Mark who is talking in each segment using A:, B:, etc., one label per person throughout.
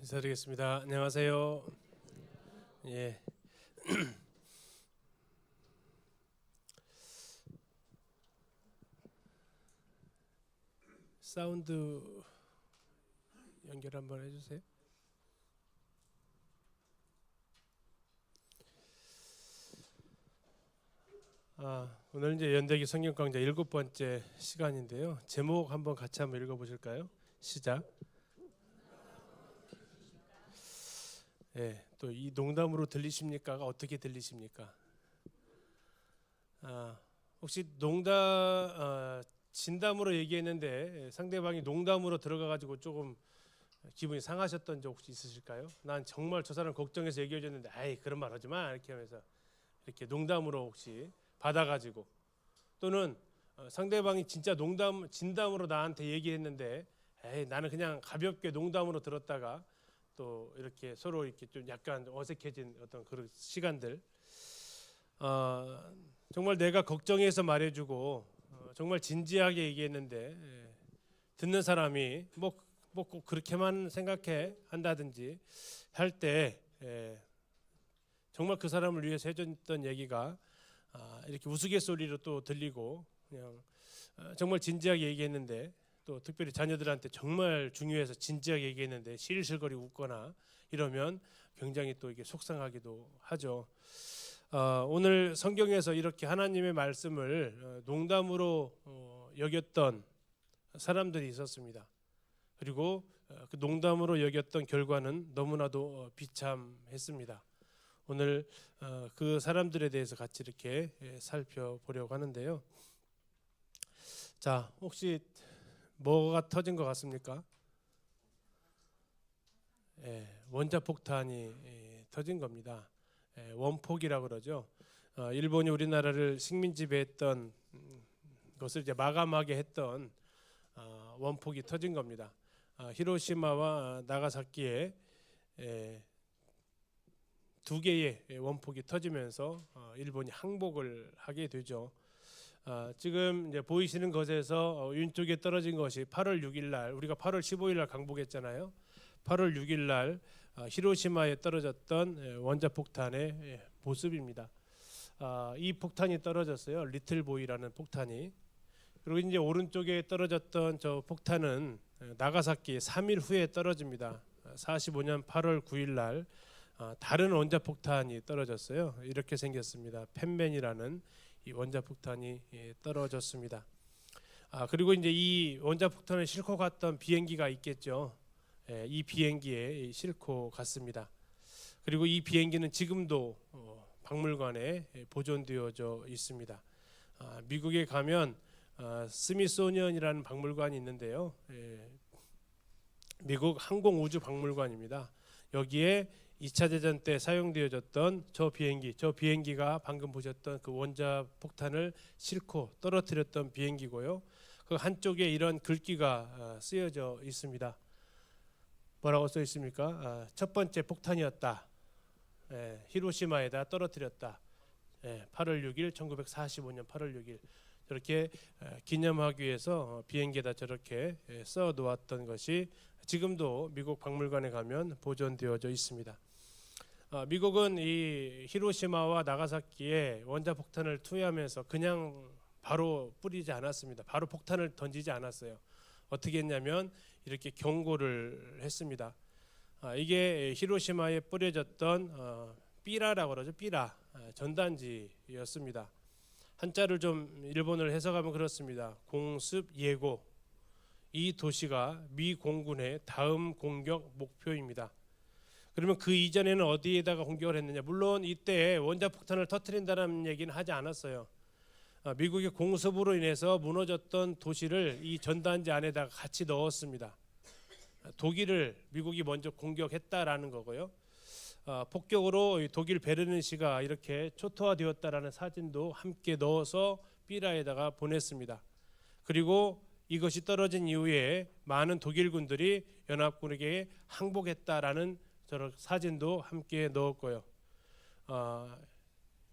A: 인사드리겠습니다. 안녕하세요. 예. 사운드 연결 한번 해주세요. 오늘 이제 연대기 성경 강좌 7번째 시간인데요. 제목 한번 같이 한번 읽어보실까요? 시작. 예, 또 이 농담으로 들리십니까가 어떻게 들리십니까? 혹시 진담으로 얘기했는데 상대방이 농담으로 들어가가지고 조금 기분이 상하셨던 적 혹시 있으실까요? 난 정말 저 사람 걱정해서 얘기해줬는데 아이 그런 말 하지 마 이렇게 하면서 이렇게 농담으로 혹시 받아가지고 또는 상대방이 진짜 진담으로 나한테 얘기했는데 에이 나는 그냥 가볍게 농담으로 들었다가 또 이렇게 서로 이렇게 좀 약간 어색해진 어떤 그런 시간들 정말 내가 걱정해서 말해주고 정말 진지하게 얘기했는데 듣는 사람이 뭐 꼭 그렇게만 생각해 한다든지 할 때 정말 그 사람을 위해서 해줬던 얘기가 이렇게 우스갯소리로 또 들리고 그냥 정말 진지하게 얘기했는데 또 특별히 자녀들한테 정말 중요해서 진지하게 얘기했는데 실실거리고 웃거나 이러면 굉장히 또 이게 속상하기도 하죠. 오늘 성경에서 이렇게 하나님의 말씀을 농담으로 여겼던 사람들이 있었습니다. 그리고 그 농담으로 여겼던 결과는 너무나도 비참했습니다. 오늘 그 사람들에 대해서 같이 이렇게 살펴보려고 하는데요. 자, 혹시 뭐가 터진 것 같습니까? 원자폭탄이 터진 겁니다. 원폭이라고 그러죠. 일본이 우리나라를 식민 지배했던 것을 이제 마감하게 했던 원폭이 터진 겁니다. 히로시마와 나가사키에 두 개의 원폭이 터지면서 일본이 항복을 하게 되죠. 지금 이제 보이시는 것에서 왼쪽에 떨어진 것이 8월 6일 날 우리가 8월 15일 날 강복했잖아요. 8월 6일 날 히로시마에 떨어졌던 원자폭탄의 모습입니다. 이 폭탄이 떨어졌어요. 리틀보이라는 폭탄이. 그리고 이제 오른쪽에 떨어졌던 저 폭탄은 나가사키 3일 후에 떨어집니다. 45년 8월 9일 날 다른 원자폭탄이 떨어졌어요. 이렇게 생겼습니다. 펜맨이라는 이 원자폭탄이 떨어졌습니다. 그리고 이제 이 원자폭탄을 싣고 갔던 비행기가 있겠죠. 이 비행기에 싣고 갔습니다. 그리고 이 비행기는 지금도 박물관에 보존되어져 있습니다. 미국에 가면 스미소니언이라는 박물관이 있는데요. 미국 항공우주박물관입니다. 여기에 2차 대전 때 사용되어졌던 저 비행기가 방금 보셨던 그 원자폭탄을 싣고 떨어뜨렸던 비행기고요. 그 한쪽에 이런 글귀가 쓰여져 있습니다. 뭐라고 써 있습니까? 첫 번째 폭탄이었다. 히로시마에다 떨어뜨렸다. 8월 6일 1945년 8월 6일 저렇게 기념하기 위해서 비행기에다 저렇게 써 놓았던 것이 지금도 미국 박물관에 가면 보존되어져 있습니다. 미국은 이 히로시마와 나가사키에 원자폭탄을 투여하면서 그냥 바로 뿌리지 않았습니다. 바로 폭탄을 던지지 않았어요. 어떻게 했냐면 이렇게 경고를 했습니다. 이게 히로시마에 뿌려졌던 삐라라고 그러죠. 삐라 전단지였습니다. 한자를 좀 일본어를 해석하면 그렇습니다. 공습 예고. 이 도시가 미 공군의 다음 공격 목표입니다. 그러면 그 이전에는 어디에다가 공격을 했느냐? 물론 이때 원자폭탄을 터뜨린다는 얘기는 하지 않았어요. 미국의 공습으로 인해서 무너졌던 도시를 이 전단지 안에다가 같이 넣었습니다. 독일을 미국이 먼저 공격했다라는 거고요. 폭격으로 독일 베르는시가 이렇게 초토화되었다라는 사진도 함께 넣어서 삐라에다가 보냈습니다. 그리고 이것이 떨어진 이후에 많은 독일군들이 연합군에게 항복했다라는 저런 사진도 함께 넣었고요.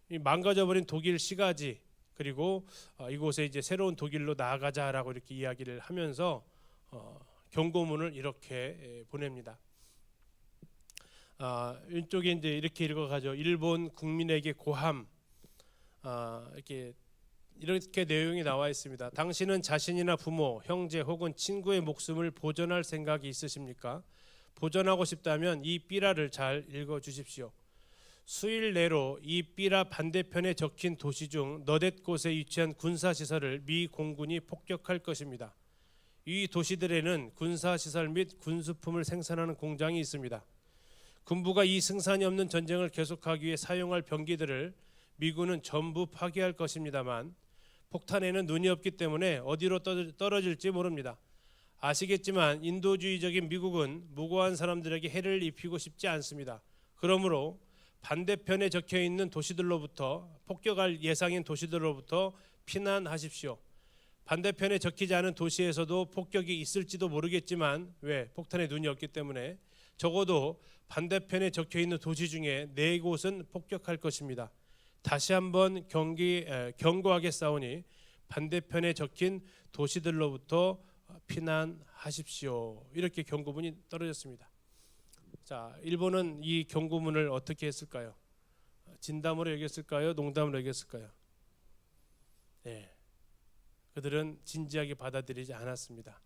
A: 이 망가져버린 독일 시가지 그리고 이곳에 이제 새로운 독일로 나아가자라고 이렇게 이야기를 하면서 경고문을 이렇게 보냅니다. 왼쪽에 이제 이렇게 읽어가죠. 일본 국민에게 고함. 이렇게 내용이 나와 있습니다. 당신은 자신이나 부모, 형제 혹은 친구의 목숨을 보존할 생각이 있으십니까? 보존하고 싶다면 이 삐라를 잘 읽어 주십시오. 수일 내로 이 삐라 반대편에 적힌 도시 중 너댓 곳에 위치한 군사시설을 미 공군이 폭격할 것입니다. 이 도시들에는 군사시설 및 군수품을 생산하는 공장이 있습니다. 군부가 이 승산이 없는 전쟁을 계속하기 위해 사용할 병기들을 미군은 전부 파괴할 것입니다만 폭탄에는 눈이 없기 때문에 어디로 떨어질지 모릅니다. 아시겠지만 인도주의적인 미국은 무고한 사람들에게 해를 입히고 싶지 않습니다. 그러므로 반대편에 적혀있는 도시들로부터 폭격할 예상인 도시들로부터 피난하십시오. 반대편에 적히지 않은 도시에서도 폭격이 있을지도 모르겠지만 왜? 폭탄에 눈이 없기 때문에 적어도 반대편에 적혀있는 도시 중에 4곳은 폭격할 것입니다. 다시 한번 경고하겠사오니 반대편에 적힌 도시들로부터 피난하십시오. 이렇게 경고문이 떨어졌습니다. 자, 일본은 이 경고문을 어떻게 했을까요? 진담으로 여겼을까요? 농담으로 여겼을까요? 네, 그들은 진지하게 받아들이지 않았습니다.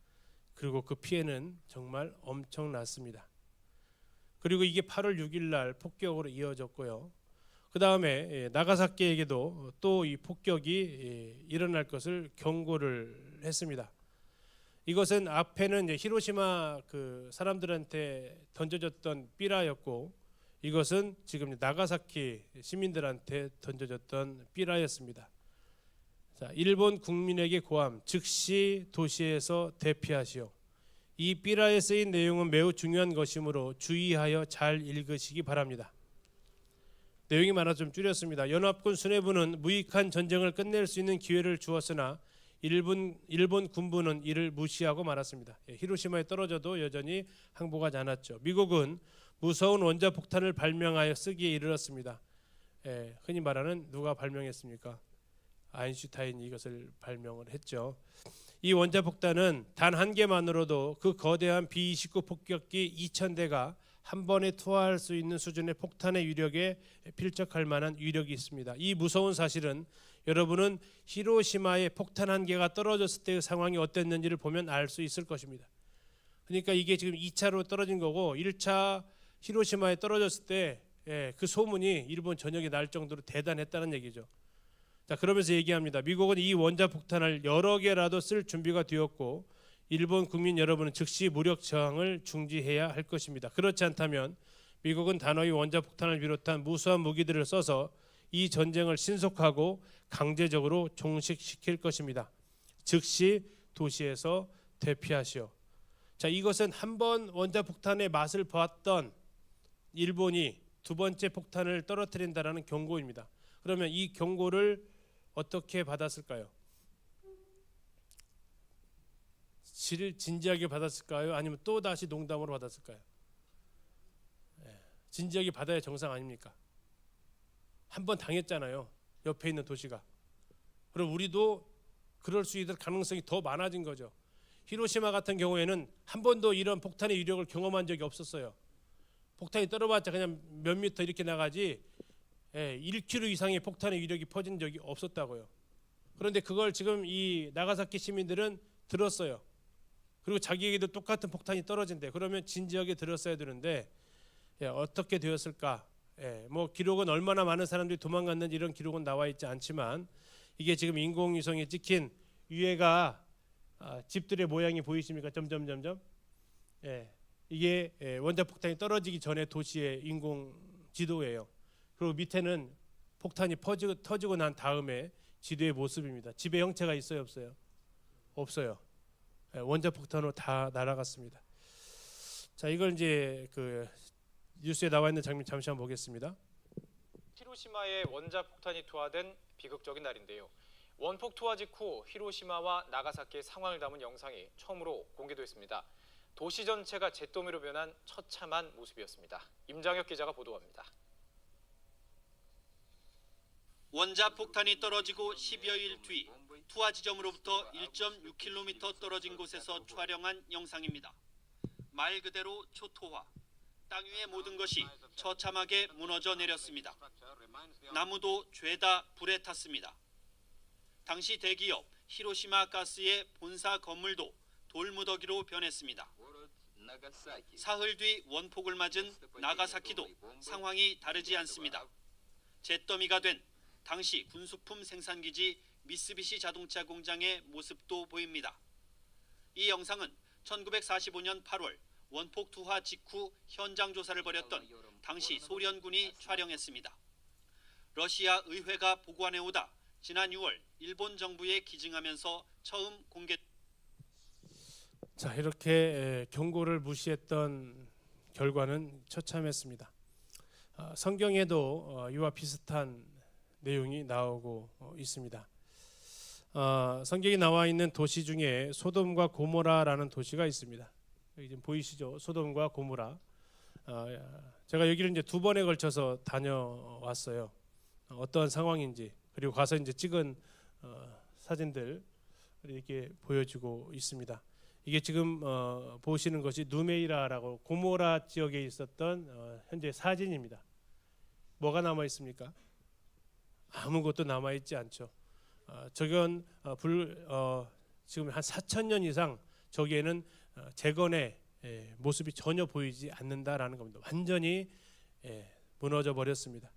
A: 그리고 그 피해는 정말 엄청났습니다. 그리고 이게 8월 6일 날 폭격으로 이어졌고요. 그 다음에 나가사키에게도 또 이 폭격이 일어날 것을 경고를 했습니다. 이것은 앞에는 히로시마 그 사람들한테 던져졌던 삐라였고 이것은 지금 나가사키 시민들한테 던져졌던 삐라였습니다. 자, 일본 국민에게 고함, 즉시 도시에서 대피하시오. 이 삐라에 쓰인 내용은 매우 중요한 것이므로 주의하여 잘 읽으시기 바랍니다. 내용이 많아 좀 줄였습니다. 연합군 수뇌부는 무익한 전쟁을 끝낼 수 있는 기회를 주었으나 일본 군부는 이를 무시하고 말았습니다. 히로시마에 떨어져도 여전히 항복하지 않았죠. 미국은 무서운 원자폭탄을 발명하여 쓰기에 이르렀습니다. 흔히 말하는 누가 발명했습니까? 아인슈타인이 이것을 발명을 했죠. 이 원자폭탄은 단 한 개만으로도 그 거대한 B-29 폭격기 2,000대가 한 번에 투하할 수 있는 수준의 폭탄의 위력에 필적할 만한 위력이 있습니다. 이 무서운 사실은 여러분은 히로시마에 폭탄 한 개가 떨어졌을 때의 상황이 어땠는지를 보면 알 수 있을 것입니다. 그러니까 이게 지금 2차로 떨어진 거고 1차 히로시마에 떨어졌을 때 그 소문이 일본 전역에 날 정도로 대단했다는 얘기죠. 자, 그러면서 얘기합니다. 미국은 이 원자폭탄을 여러 개라도 쓸 준비가 되었고 일본 국민 여러분은 즉시 무력 저항을 중지해야 할 것입니다. 그렇지 않다면 미국은 단호히 원자폭탄을 비롯한 무수한 무기들을 써서 이 전쟁을 신속하고 강제적으로 종식시킬 것입니다. 즉시 도시에서 대피하시오. 자, 이것은 한번 원자폭탄의 맛을 보았던 일본이 두 번째 폭탄을 떨어뜨린다라는 경고입니다. 그러면 이 경고를 어떻게 받았을까요? 진지하게 받았을까요? 아니면 또 다시 농담으로 받았을까요? 진지하게 받아야 정상 아닙니까? 한번 당했잖아요. 옆에 있는 도시가. 그럼 우리도 그럴 수 있을 가능성이 더 많아진 거죠. 히로시마 같은 경우에는 한 번도 이런 폭탄의 위력을 경험한 적이 없었어요. 폭탄이 떨어봤자 그냥 몇 미터 이렇게 나가지 1km 이상의 폭탄의 위력이 퍼진 적이 없었다고요. 그런데 그걸 지금 이 나가사키 시민들은 들었어요. 그리고 자기에게도 똑같은 폭탄이 떨어진대. 그러면 진지하게 들었어야 되는데 어떻게 되었을까? 뭐 기록은 얼마나 많은 사람들이 도망갔는지 이런 기록은 나와 있지 않지만 이게 지금 인공위성에 찍힌 위에가 집들의 모양이 보이십니까? 점점점점. 이게 원자폭탄이 떨어지기 전에 도시의 인공 지도예요. 그리고 밑에는 폭탄이 터지고 난 다음에 지도의 모습입니다. 집의 형체가 있어요, 없어요? 없어요. 원자폭탄으로 다 날아갔습니다. 자, 이걸 이제 그 뉴스에 나와 있는 장면 잠시 한번 보겠습니다.
B: 히로시마에 원자폭탄이 투하된 비극적인 날인데요. 원폭 투하 직후 히로시마와 나가사키의 상황을 담은 영상이 처음으로 공개됐습니다. 도시 전체가 잿더미로 변한 처참한 모습이었습니다. 임장혁 기자가 보도합니다.
C: 원자폭탄이 떨어지고 10여일 뒤 투하 지점으로부터 1.6km 떨어진 곳에서 촬영한 영상입니다. 말 그대로 초토화, 땅 위의 모든 것이 처참하게 무너져 내렸습니다. 나무도 죄다 불에 탔습니다. 당시 대기업 히로시마 가스의 본사 건물도 돌무더기로 변했습니다. 사흘 뒤 원폭을 맞은 나가사키도 상황이 다르지 않습니다. 잿더미가 된 당시 군수품 생산기지 미쓰비시 자동차 공장의 모습도 보입니다. 이 영상은 1945년 8월 원폭 투하 직후 현장 조사를 벌였던 당시 소련군이 촬영했습니다. 러시아 의회가 보관해오다 지난 6월 일본 정부에 기증하면서 처음 공개.
A: 자, 이렇게 경고를 무시했던 결과는 처참했습니다. 성경에도 이와 비슷한 내용이 나오고 있습니다. 성경에 나와 있는 도시 중에 소돔과 고모라라는 도시가 있습니다. 여기 지금 보이시죠? 소돔과 고모라. 제가 여기를 이제 2번에 걸쳐서 다녀왔어요. 어떤 상황인지, 그리고 가서 이제 찍은 사진들 이렇게 보여주고 있습니다. 이게 지금 보시는 것이 누메이라라고 고모라 지역에 있었던 현재 사진입니다. 뭐가 남아 있습니까? 아무것도 남아 있지 않죠. 저건 지금 한 4,000년 이상 저기에는 재건의 모습이 전혀 보이지 않는다라는 겁니다. 완전히 무너져 버렸습니다.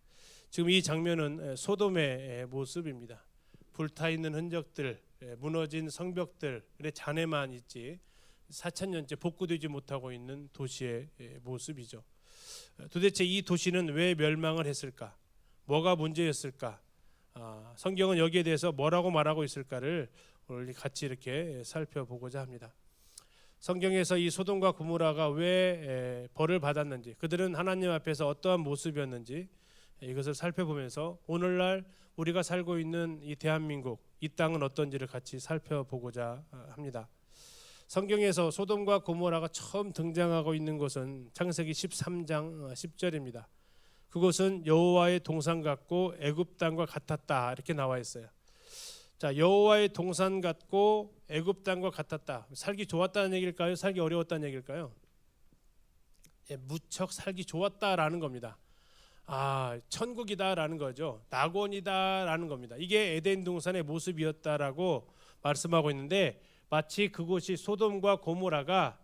A: 지금 이 장면은 소돔의 모습입니다. 불타 있는 흔적들, 무너진 성벽들의 잔해만 있지 4,000년째 복구되지 못하고 있는 도시의 모습이죠. 도대체 이 도시는 왜 멸망을 했을까? 뭐가 문제였을까? 성경은 여기에 대해서 뭐라고 말하고 있을까를 오늘 같이 이렇게 살펴보고자 합니다. 성경에서 이 소돔과 고모라가 왜 벌을 받았는지, 그들은 하나님 앞에서 어떠한 모습이었는지 이것을 살펴보면서 오늘날 우리가 살고 있는 이 대한민국, 이 땅은 어떤지를 같이 살펴보고자 합니다. 성경에서 소돔과 고모라가 처음 등장하고 있는 것은 창세기 13장 10절입니다. 그것은 여호와의 동산 같고 애굽 땅과 같았다 이렇게 나와 있어요. 자, 여호와의 동산 같고 애굽 땅과 같았다. 살기 좋았다는 얘기일까요? 살기 어려웠다는 얘기일까요? 무척 살기 좋았다라는 겁니다. 천국이다라는 거죠. 낙원이다라는 겁니다. 이게 에덴 동산의 모습이었다라고 말씀하고 있는데 마치 그곳이 소돔과 고모라가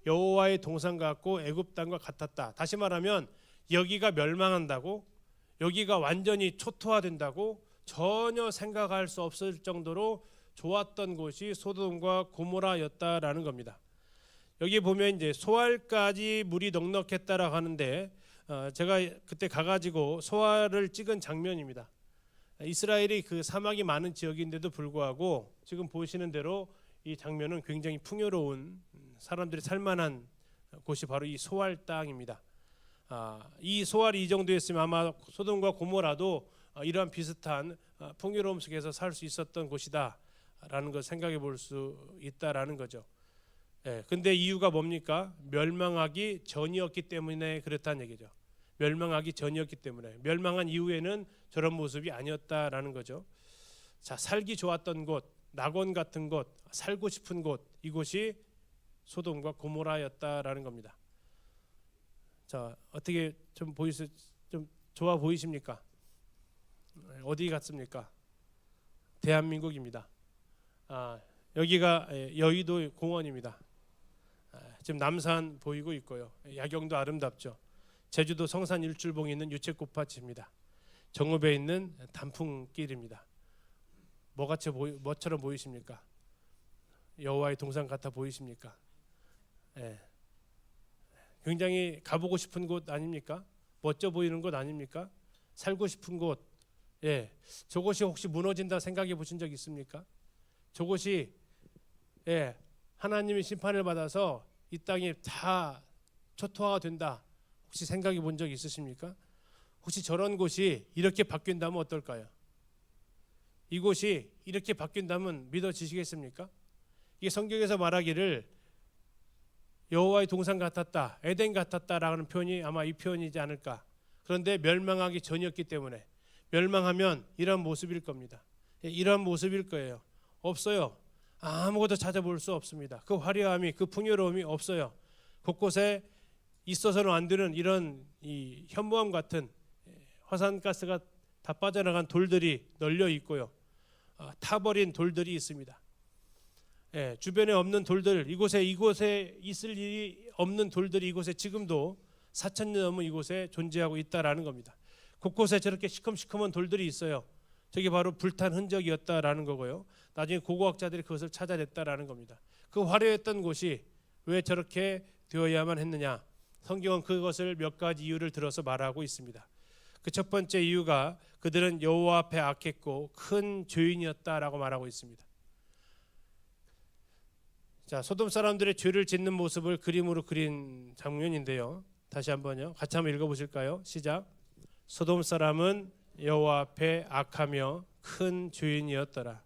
A: 여호와의 동산 같고 애굽 땅과 같았다. 다시 말하면 여기가 멸망한다고, 여기가 완전히 초토화된다고 전혀 생각할 수 없을 정도로 좋았던 곳이 소돔과 고모라였다라는 겁니다. 여기 보면 이제 소알까지 물이 넉넉했다라고 하는데 제가 그때 가가지고 소알을 찍은 장면입니다. 이스라엘이 그 사막이 많은 지역인데도 불구하고 지금 보시는 대로 이 장면은 굉장히 풍요로운 사람들이 살만한 곳이 바로 이 소알 땅입니다. 이 소알이 이 정도였으면 아마 소돔과 고모라도 이러한 비슷한 풍요로움 속에서 살 수 있었던 곳이다라는 걸 생각해 볼 수 있다라는 거죠. 근데 이유가 뭡니까? 멸망하기 전이었기 때문에 그렇다는 얘기죠. 멸망하기 전이었기 때문에, 멸망한 이후에는 저런 모습이 아니었다라는 거죠. 자, 살기 좋았던 곳, 낙원 같은 곳, 살고 싶은 곳, 이곳이 소돔과 고모라였다라는 겁니다. 자, 어떻게 좀 좋아 보이십니까? 어디 같습니까? 대한민국입니다. 여기가 여의도 공원입니다. 지금 남산 보이고 있고요. 야경도 아름답죠. 제주도 성산 일출봉에 있는 유채꽃밭입니다. 정읍에 있는 단풍길입니다. 뭐처럼 보이십니까? 여호와의 동산 같아 보이십니까? 굉장히 가보고 싶은 곳 아닙니까? 멋져 보이는 곳 아닙니까? 살고 싶은 곳. 저곳이 혹시 무너진다 생각해 보신 적 있습니까? 저곳이 하나님의 심판을 받아서 이 땅이 다 초토화가 된다. 혹시 생각해 본 적 있으십니까? 혹시 저런 곳이 이렇게 바뀐다면 어떨까요? 이곳이 이렇게 바뀐다면 믿어지시겠습니까? 이게 성경에서 말하기를 여호와의 동산 같았다, 에덴 같았다라는 표현이 아마 이 표현이지 않을까. 그런데 멸망하기 전이었기 때문에 멸망하면 이런 모습일 겁니다. 이런 모습일 거예요. 없어요. 아무것도 찾아볼 수 없습니다. 그 화려함이, 그 풍요로움이 없어요. 곳곳에 있어서는 안 되는 이런 이 현무암 같은 화산가스가 다 빠져나간 돌들이 널려 있고요. 타버린 돌들이 있습니다. 주변에 없는 돌들, 이곳에 있을 일이 없는 돌들이 이곳에 지금도 4,000년 넘은 이곳에 존재하고 있다라는 겁니다. 곳곳에 저렇게 시커먼 돌들이 있어요. 저게 바로 불탄 흔적이었다라는 거고요. 나중에 고고학자들이 그것을 찾아냈다라는 겁니다. 그 화려했던 곳이 왜 저렇게 되어야만 했느냐? 성경은 그것을 몇 가지 이유를 들어서 말하고 있습니다. 그 첫 번째 이유가 그들은 여호와 앞에 악했고 큰 죄인이었다라고 말하고 있습니다. 자, 소돔 사람들의 죄를 짓는 모습을 그림으로 그린 장면인데요. 다시 한번요. 같이 한번 읽어보실까요? 시작. 소돔 사람은 여호와 앞에 악하며 큰 죄인이었더라.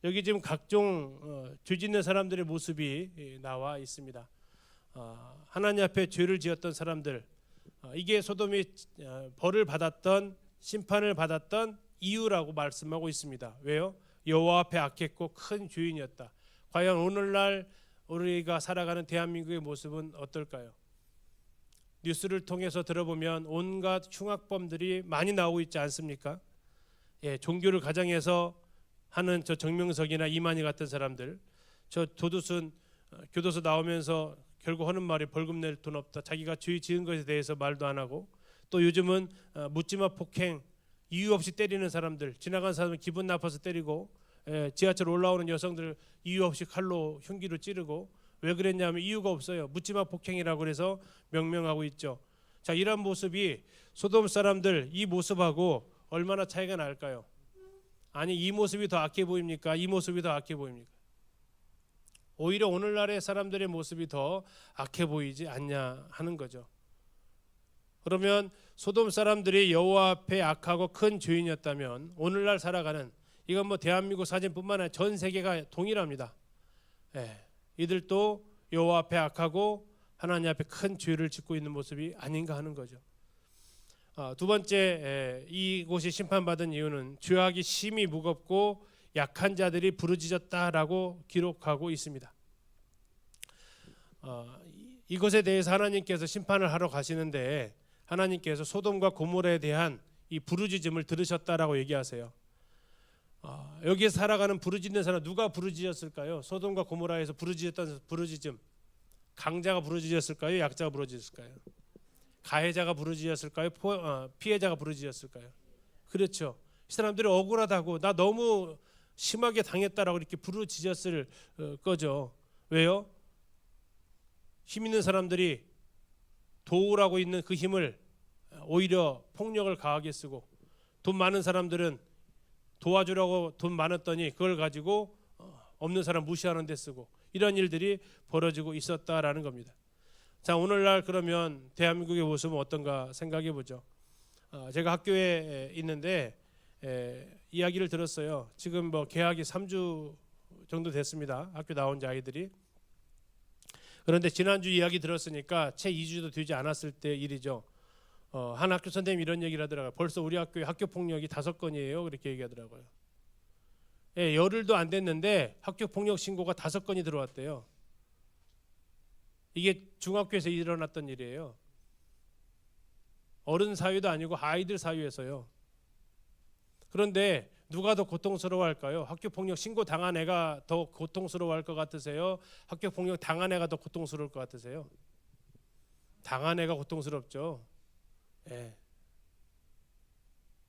A: 여기 지금 각종 죄 짓는 사람들의 모습이 나와 있습니다. 하나님 앞에 죄를 지었던 사람들, 이게 소돔이 벌을 받았던, 심판을 받았던 이유라고 말씀하고 있습니다. 왜요? 여호와 앞에 악했고 큰 죄인이었다. 과연 오늘날 우리가 살아가는 대한민국의 모습은 어떨까요? 뉴스를 통해서 들어보면 온갖 흉악범들이 많이 나오고 있지 않습니까? 종교를 가장해서 하는 저 정명석이나 이만희 같은 사람들, 저 도두순 교도소 나오면서 결국 하는 말이 벌금 낼 돈 없다. 자기가 죄 지은 것에 대해서 말도 안 하고, 또 요즘은 묻지마 폭행, 이유 없이 때리는 사람들, 지나간 사람은 기분 나빠서 때리고, 지하철 올라오는 여성들 이유 없이 칼로 흉기로 찌르고, 왜 그랬냐면 이유가 없어요. 묻지마 폭행이라고 그래서 명명하고 있죠. 자, 이런 모습이 소돔 사람들 이 모습하고 얼마나 차이가 날까요? 아니, 이 모습이 더 악해 보입니까? 이 모습이 더 악해 보입니까? 오히려 오늘날의 사람들의 모습이 더 악해 보이지 않냐 하는 거죠. 그러면 소돔 사람들이 여호와 앞에 악하고 큰 죄인이었다면 오늘날 살아가는, 이건 뭐 대한민국 사진뿐만 아니라 전 세계가 동일합니다. 이들도 여호와 앞에 악하고 하나님 앞에 큰 죄를 짓고 있는 모습이 아닌가 하는 거죠. 두 번째, 이곳이 심판받은 이유는 죄악이 심히 무겁고 약한 자들이 부르짖었다라고 기록하고 있습니다. 이것에 대해서 하나님께서 심판을 하러 가시는데 하나님께서 소돔과 고모라에 대한 이 부르짖음을 들으셨다라고 얘기하세요. 여기에 살아가는 부르짖는 사람, 누가 부르짖었을까요? 소돔과 고모라에서 부르짖었던 부르짖음, 강자가 부르짖었을까요? 약자가 부르짖었을까요? 가해자가 부르짖었을까요? 피해자가 부르짖었을까요? 그렇죠. 이 사람들이 억울하다고, 나 너무 심하게 당했다라고 이렇게 부르짖었을 거죠. 왜요? 힘 있는 사람들이 도우라고 있는 그 힘을 오히려 폭력을 가하게 쓰고, 돈 많은 사람들은 도와주라고 돈 많았더니 그걸 가지고 없는 사람 무시하는 데 쓰고, 이런 일들이 벌어지고 있었다라는 겁니다. 자, 오늘날 그러면 대한민국의 모습은 어떤가 생각해 보죠. 제가 학교에 있는데 이야기를 들었어요. 지금 뭐 개학이 3주 정도 됐습니다. 학교 나온 지 아이들이. 그런데 지난주 이야기 들었으니까 채 2주도 되지 않았을 때 일이죠. 한 학교 선생님이 이런 얘기를 하더라고요. 벌써 우리 학교에 학교 폭력이 5건이에요. 그렇게 얘기하더라고요. 열흘도 안 됐는데 학교 폭력 신고가 5건이 들어왔대요. 이게 중학교에서 일어났던 일이에요. 어른 사유도 아니고 아이들 사유에서요. 그런데 누가 더 고통스러워할까요? 학교 폭력 신고 당한 애가 더 고통스러워할 것 같으세요? 학교 폭력 당한 애가 더 고통스러울 것 같으세요? 당한 애가 고통스럽죠.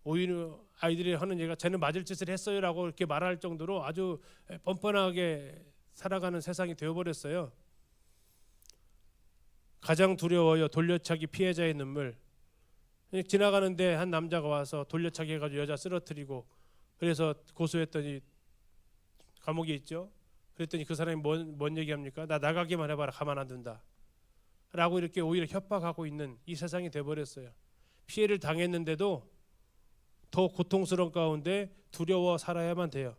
A: 오히려 아이들이 하는 얘기가 쟤는 맞을 짓을 했어요라고 이렇게 말할 정도로 아주 뻔뻔하게 살아가는 세상이 되어버렸어요. 가장 두려워요. 돌려차기 피해자의 눈물. 지나가는데 한 남자가 와서 돌려차기 해가지고 여자 쓰러뜨리고, 그래서 고소했더니 감옥에 있죠. 그랬더니 그 사람이 뭔 얘기합니까? 나 나가기만 해봐라, 가만 안 둔다 라고 이렇게 오히려 협박하고 있는 이 세상이 돼버렸어요. 피해를 당했는데도 더 고통스러운 가운데 두려워 살아야만 돼요.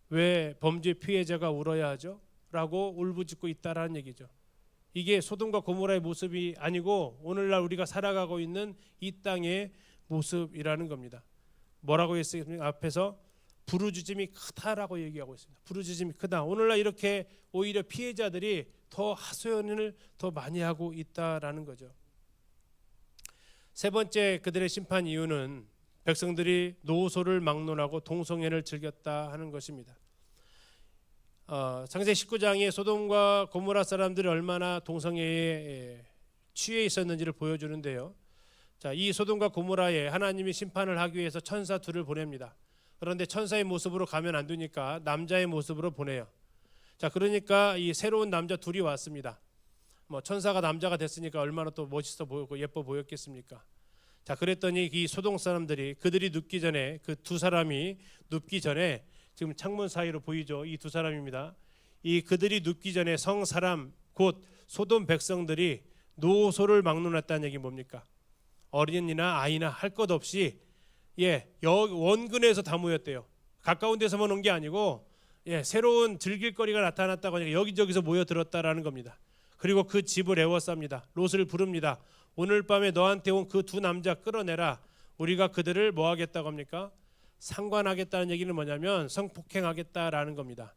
A: 왜 범죄 피해자가 울어야 하죠? 라고 울부짖고 있다라는 얘기죠. 이게 소돔과 고모라의 모습이 아니고 오늘날 우리가 살아가고 있는 이 땅의 모습이라는 겁니다. 뭐라고 했습니까? 앞에서 부르짖음이 크다라고 얘기하고 있습니다. 부르짖음이 크다. 오늘날 이렇게 오히려 피해자들이 더 하소연을 더 많이 하고 있다라는 거죠. 세 번째 그들의 심판 이유는 백성들이 노소를 막론하고 동성애를 즐겼다 하는 것입니다. 창세기 19장에 소돔과 고모라 사람들이 얼마나 동성애에 취해 있었는지를 보여주는데요. 자, 이 소돔과 고모라에 하나님이 심판을 하기 위해서 천사 둘을 보냅니다. 그런데 천사의 모습으로 가면 안 되니까 남자의 모습으로 보내요. 자, 그러니까 이 새로운 남자 둘이 왔습니다. 뭐 천사가 남자가 됐으니까 얼마나 또 멋있어 보이고 예뻐 보였겠습니까? 자, 그랬더니 이 소돔 사람들이 그들이 눕기 전에 그 두 사람이 눕기 전에 지금 창문 사이로 보이죠? 이 두 사람입니다. 이 그들이 눕기 전에 성 사람 곧 소돔 백성들이 노소를 막론했다는 얘기 뭡니까? 어린이나 아이나 할 것 없이 원근에서 다 모였대요. 가까운 데서만 온 게 아니고 새로운 즐길 거리가 나타났다고 하니까 여기저기서 모여들었다라는 겁니다. 그리고 그 집을 에워쌉니다. 롯을 부릅니다. 오늘 밤에 너한테 온 그 두 남자 끌어내라. 우리가 그들을 뭐 하겠다고 합니까? 상관하겠다는 얘기는 뭐냐면 성폭행하겠다라는 겁니다.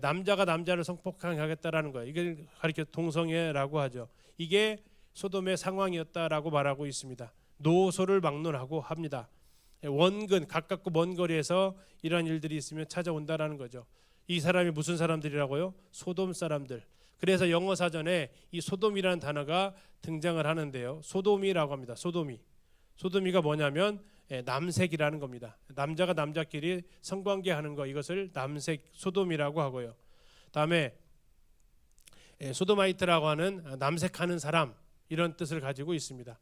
A: 남자가 남자를 성폭행하겠다라는 거예요. 이걸 가리켜 동성애라고 하죠. 이게 소돔의 상황이었다라고 말하고 있습니다. 노소를 막론하고 합니다. 원근 가깝고 먼 거리에서 이러한 일들이 있으면 찾아온다라는 거죠. 이 사람이 무슨 사람들이라고요? 소돔 사람들. 그래서 영어 사전에 이 소돔이라는 단어가 등장을 하는데요. 소돔이라고 합니다. 소돔이가 뭐냐면 남색이라는 겁니다. 남자가 남자끼리 성관계하는 거, 이것을 남색 소돔이라고 하고요. 다음에 소도마이트라고 하는 남색하는 사람, 이런 뜻을 가지고 있습니다.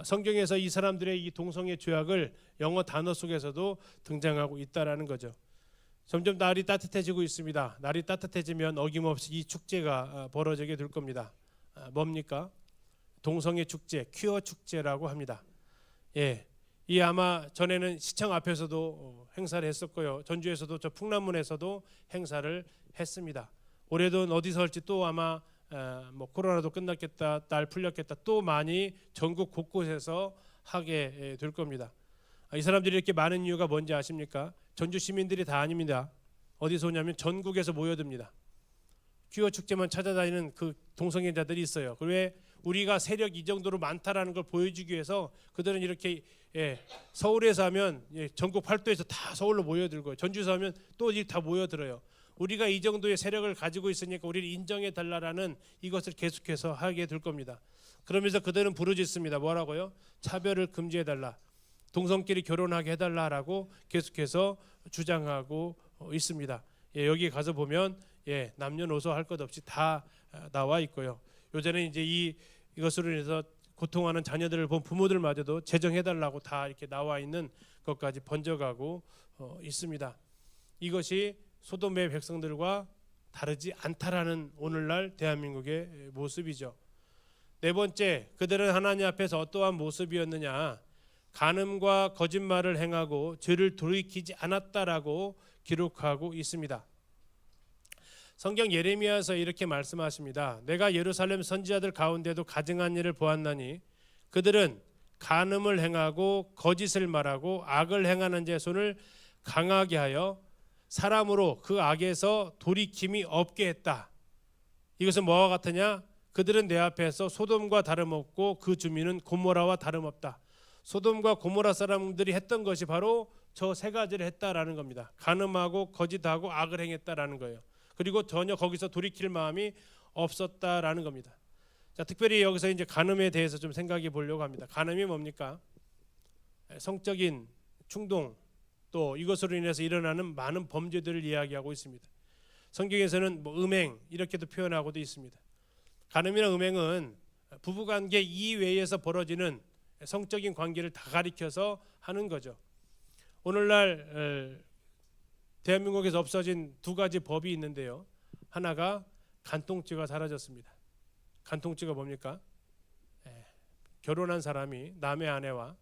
A: 성경에서 이 사람들의 이 동성애 죄악을 영어 단어 속에서도 등장하고 있다라는 거죠. 점점 날이 따뜻해지고 있습니다. 날이 따뜻해지면 어김없이 이 축제가 벌어지게 될 겁니다. 뭡니까? 동성애 축제, 퀴어 축제라고 합니다. 이 아마 전에는 시청 앞에서도 행사를 했었고요. 전주에서도 저 풍남문에서도 행사를 했습니다. 올해도 어디서 할지 또 아마 뭐 코로나도 끝났겠다, 날 풀렸겠다, 또 많이 전국 곳곳에서 하게 될 겁니다. 이 사람들이 이렇게 많은 이유가 뭔지 아십니까? 전주 시민들이 다 아닙니다. 어디서 오냐면 전국에서 모여듭니다. 퀴어 축제만 찾아다니는 그 동성애자들이 있어요. 왜 우리가 세력 이 정도로 많다라는 걸 보여주기 위해서 그들은 이렇게 서울에서 하면 전국 팔도에서 다 서울로 모여들고요. 전주에서 하면 또 다 모여들어요. 우리가 이 정도의 세력을 가지고 있으니까 우리를 인정해 달라라는 이것을 계속해서 하게 될 겁니다. 그러면서 그들은 부르짖습니다. 뭐라고요? 차별을 금지해 달라. 동성끼리 결혼하게 해달라라고 계속해서 주장하고 있습니다. 여기 가서 보면 남녀노소 할 것 없이 다 나와 있고요. 요새는 이제 이것으로 인해서 고통하는 자녀들을 본 부모들마저도 제정해달라고 다 이렇게 나와 있는 것까지 번져가고 있습니다. 이것이 소돔의 백성들과 다르지 않다라는 오늘날 대한민국의 모습이죠. 네 번째, 그들은 하나님 앞에서 어떠한 모습이었느냐? 간음과 거짓말을 행하고 죄를 돌이키지 않았다라고 기록하고 있습니다. 성경 예레미야서 이렇게 말씀하십니다. 내가 예루살렘 선지자들 가운데도 가증한 일을 보았나니 그들은 간음을 행하고 거짓을 말하고 악을 행하는 제 손을 강하게 하여 사람으로 그 악에서 돌이킴이 없게 했다. 이것은 뭐와 같으냐? 그들은 내 앞에서 소돔과 다름없고 그 주민은 고모라와 다름없다. 소돔과 고모라 사람들이 했던 것이 바로 저 세 가지를 했다라는 겁니다. 간음하고 거짓하고 악을 행했다라는 거예요. 그리고 전혀 거기서 돌이킬 마음이 없었다라는 겁니다. 자, 특별히 여기서 이제 간음에 대해서 좀 생각해 보려고 합니다. 간음이 뭡니까? 성적인 충동, 또 이것으로 인해서 일어나는 많은 범죄들을 이야기하고 있습니다. 성경에서는 뭐 음행 이렇게도 표현하고도 있습니다. 간음이나 음행은 부부관계 이외에서 벌어지는 성적인 관계를 다 가리켜서 하는 거죠. 오늘날 대한민국에서 없어진 두 가지 법이 있는데요. 하나가 간통죄가 사라졌습니다. 간통죄가 뭡니까? 결혼한 사람이 남의 아내와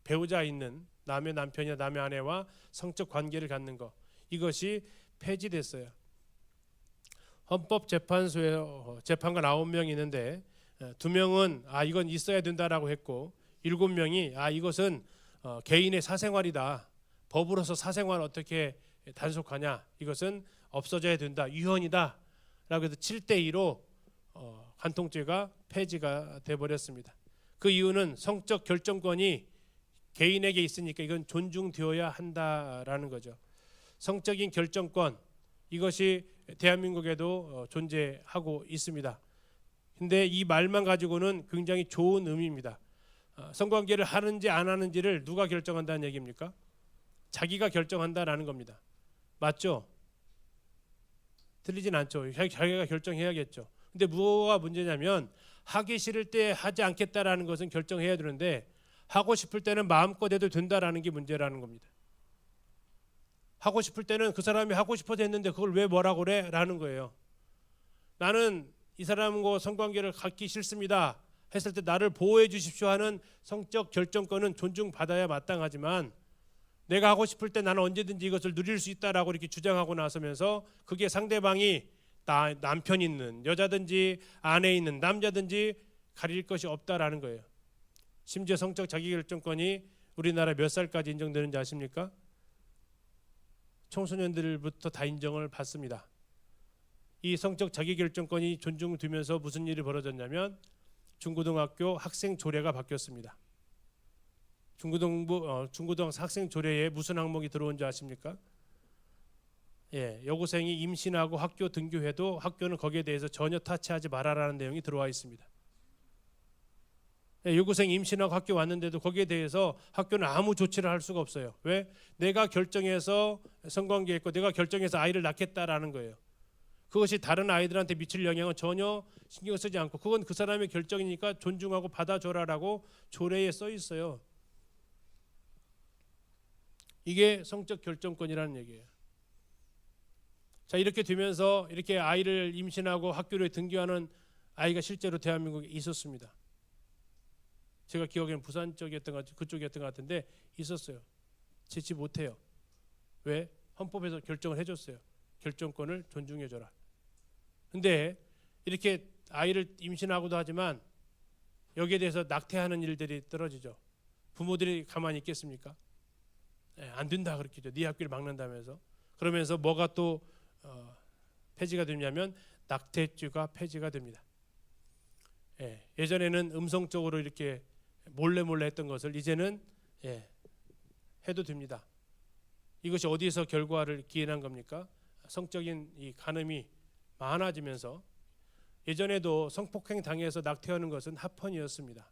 A: 배우자 있는 남의 남편이나 남의 아내와 성적 관계를 갖는 것, 이것이 폐지됐어요. 헌법재판소에 재판관 9명이 있는데 2명은 이건 있어야 된다라고 했고 7명이 이것은 개인의 사생활이다. 법으로서 사생활 어떻게 단속하냐? 이것은 없어져야 된다. 유헌이다. 라고 해서 7대2로 간통죄가 폐지가 돼버렸습니다. 그 이유는 성적 결정권이 개인에게 있으니까 이건 존중되어야 한다라는 거죠. 성적인 결정권, 이것이 대한민국에도 존재하고 있습니다. 근데 이 말만 가지고는 굉장히 좋은 의미입니다. 성관계를 하는지 안 하는지를 누가 결정한다는 얘기입니까? 자기가 결정한다라는 겁니다. 맞죠? 틀리진 않죠. 자기가 결정해야겠죠. 근데 뭐가 문제냐면 하기 싫을 때 하지 않겠다라는 것은 결정해야 되는데 하고 싶을 때는 마음껏 해도 된다라는 게 문제라는 겁니다. 하고 싶을 때는 그 사람이 하고 싶어서 했는데 그걸 왜 뭐라고 그래? 라는 거예요. 나는 이 사람과 성관계를 갖기 싫습니다 했을 때 나를 보호해 주십시오 하는 성적 결정권은 존중받아야 마땅하지만 내가 하고 싶을 때 나는 언제든지 이것을 누릴 수 있다라고 이렇게 주장하고 나서면서 그게 상대방이 남편 있는 여자든지 아내 있는 남자든지 가릴 것이 없다라는 거예요. 심지어 성적 자기결정권이 우리나라 몇 살까지 인정되는지 아십니까? 청소년들부터 다 인정을 받습니다. 이 성적 자기결정권이 존중되면서 무슨 일이 벌어졌냐면 중고등학교 학생 조례가 바뀌었습니다. 중고등 학생 조례에 무슨 항목이 들어온지 아십니까? 여고생이 임신하고 학교 등교해도 학교는 거기에 대해서 전혀 타치하지 말아라는 내용이 들어와 있습니다. 여고생이 임신하고 학교 왔는데도 거기에 대해서 학교는 아무 조치를 할 수가 없어요. 왜? 내가 결정해서 성관계했고 내가 결정해서 아이를 낳겠다라는 거예요. 그것이 다른 아이들한테 미칠 영향은 전혀 신경 쓰지 않고 그건 그 사람의 결정이니까 존중하고 받아줘라라고 조례에 써 있어요. 이게 성적 결정권이라는 얘기예요. 자, 이렇게 되면서 이렇게 아이를 임신하고 학교를 등교하는 아이가 실제로 대한민국에 있었습니다. 제가 기억에는 부산 쪽이었던 그쪽이었던 것 같은데 있었어요. 제치 못해요. 왜? 헌법에서 결정을 해줬어요. 결정권을 존중해줘라. 근데 이렇게 아이를 임신하고도 하지만 여기에 대해서 낙태하는 일들이 떨어지죠. 부모들이 가만히 있겠습니까? 안 된다 그렇게죠. 네 학교를 막는다면서. 그러면서 뭐가 또 폐지가 되냐면 낙태죄가 폐지가 됩니다. 예전에는 음성적으로 이렇게 몰래 했던 것을 이제는 해도 됩니다. 이것이 어디에서 결과를 기인한 겁니까? 성적인 이 간음이 많아지면서 예전에도 성폭행 당해서 낙태하는 것은 합헌이었습니다.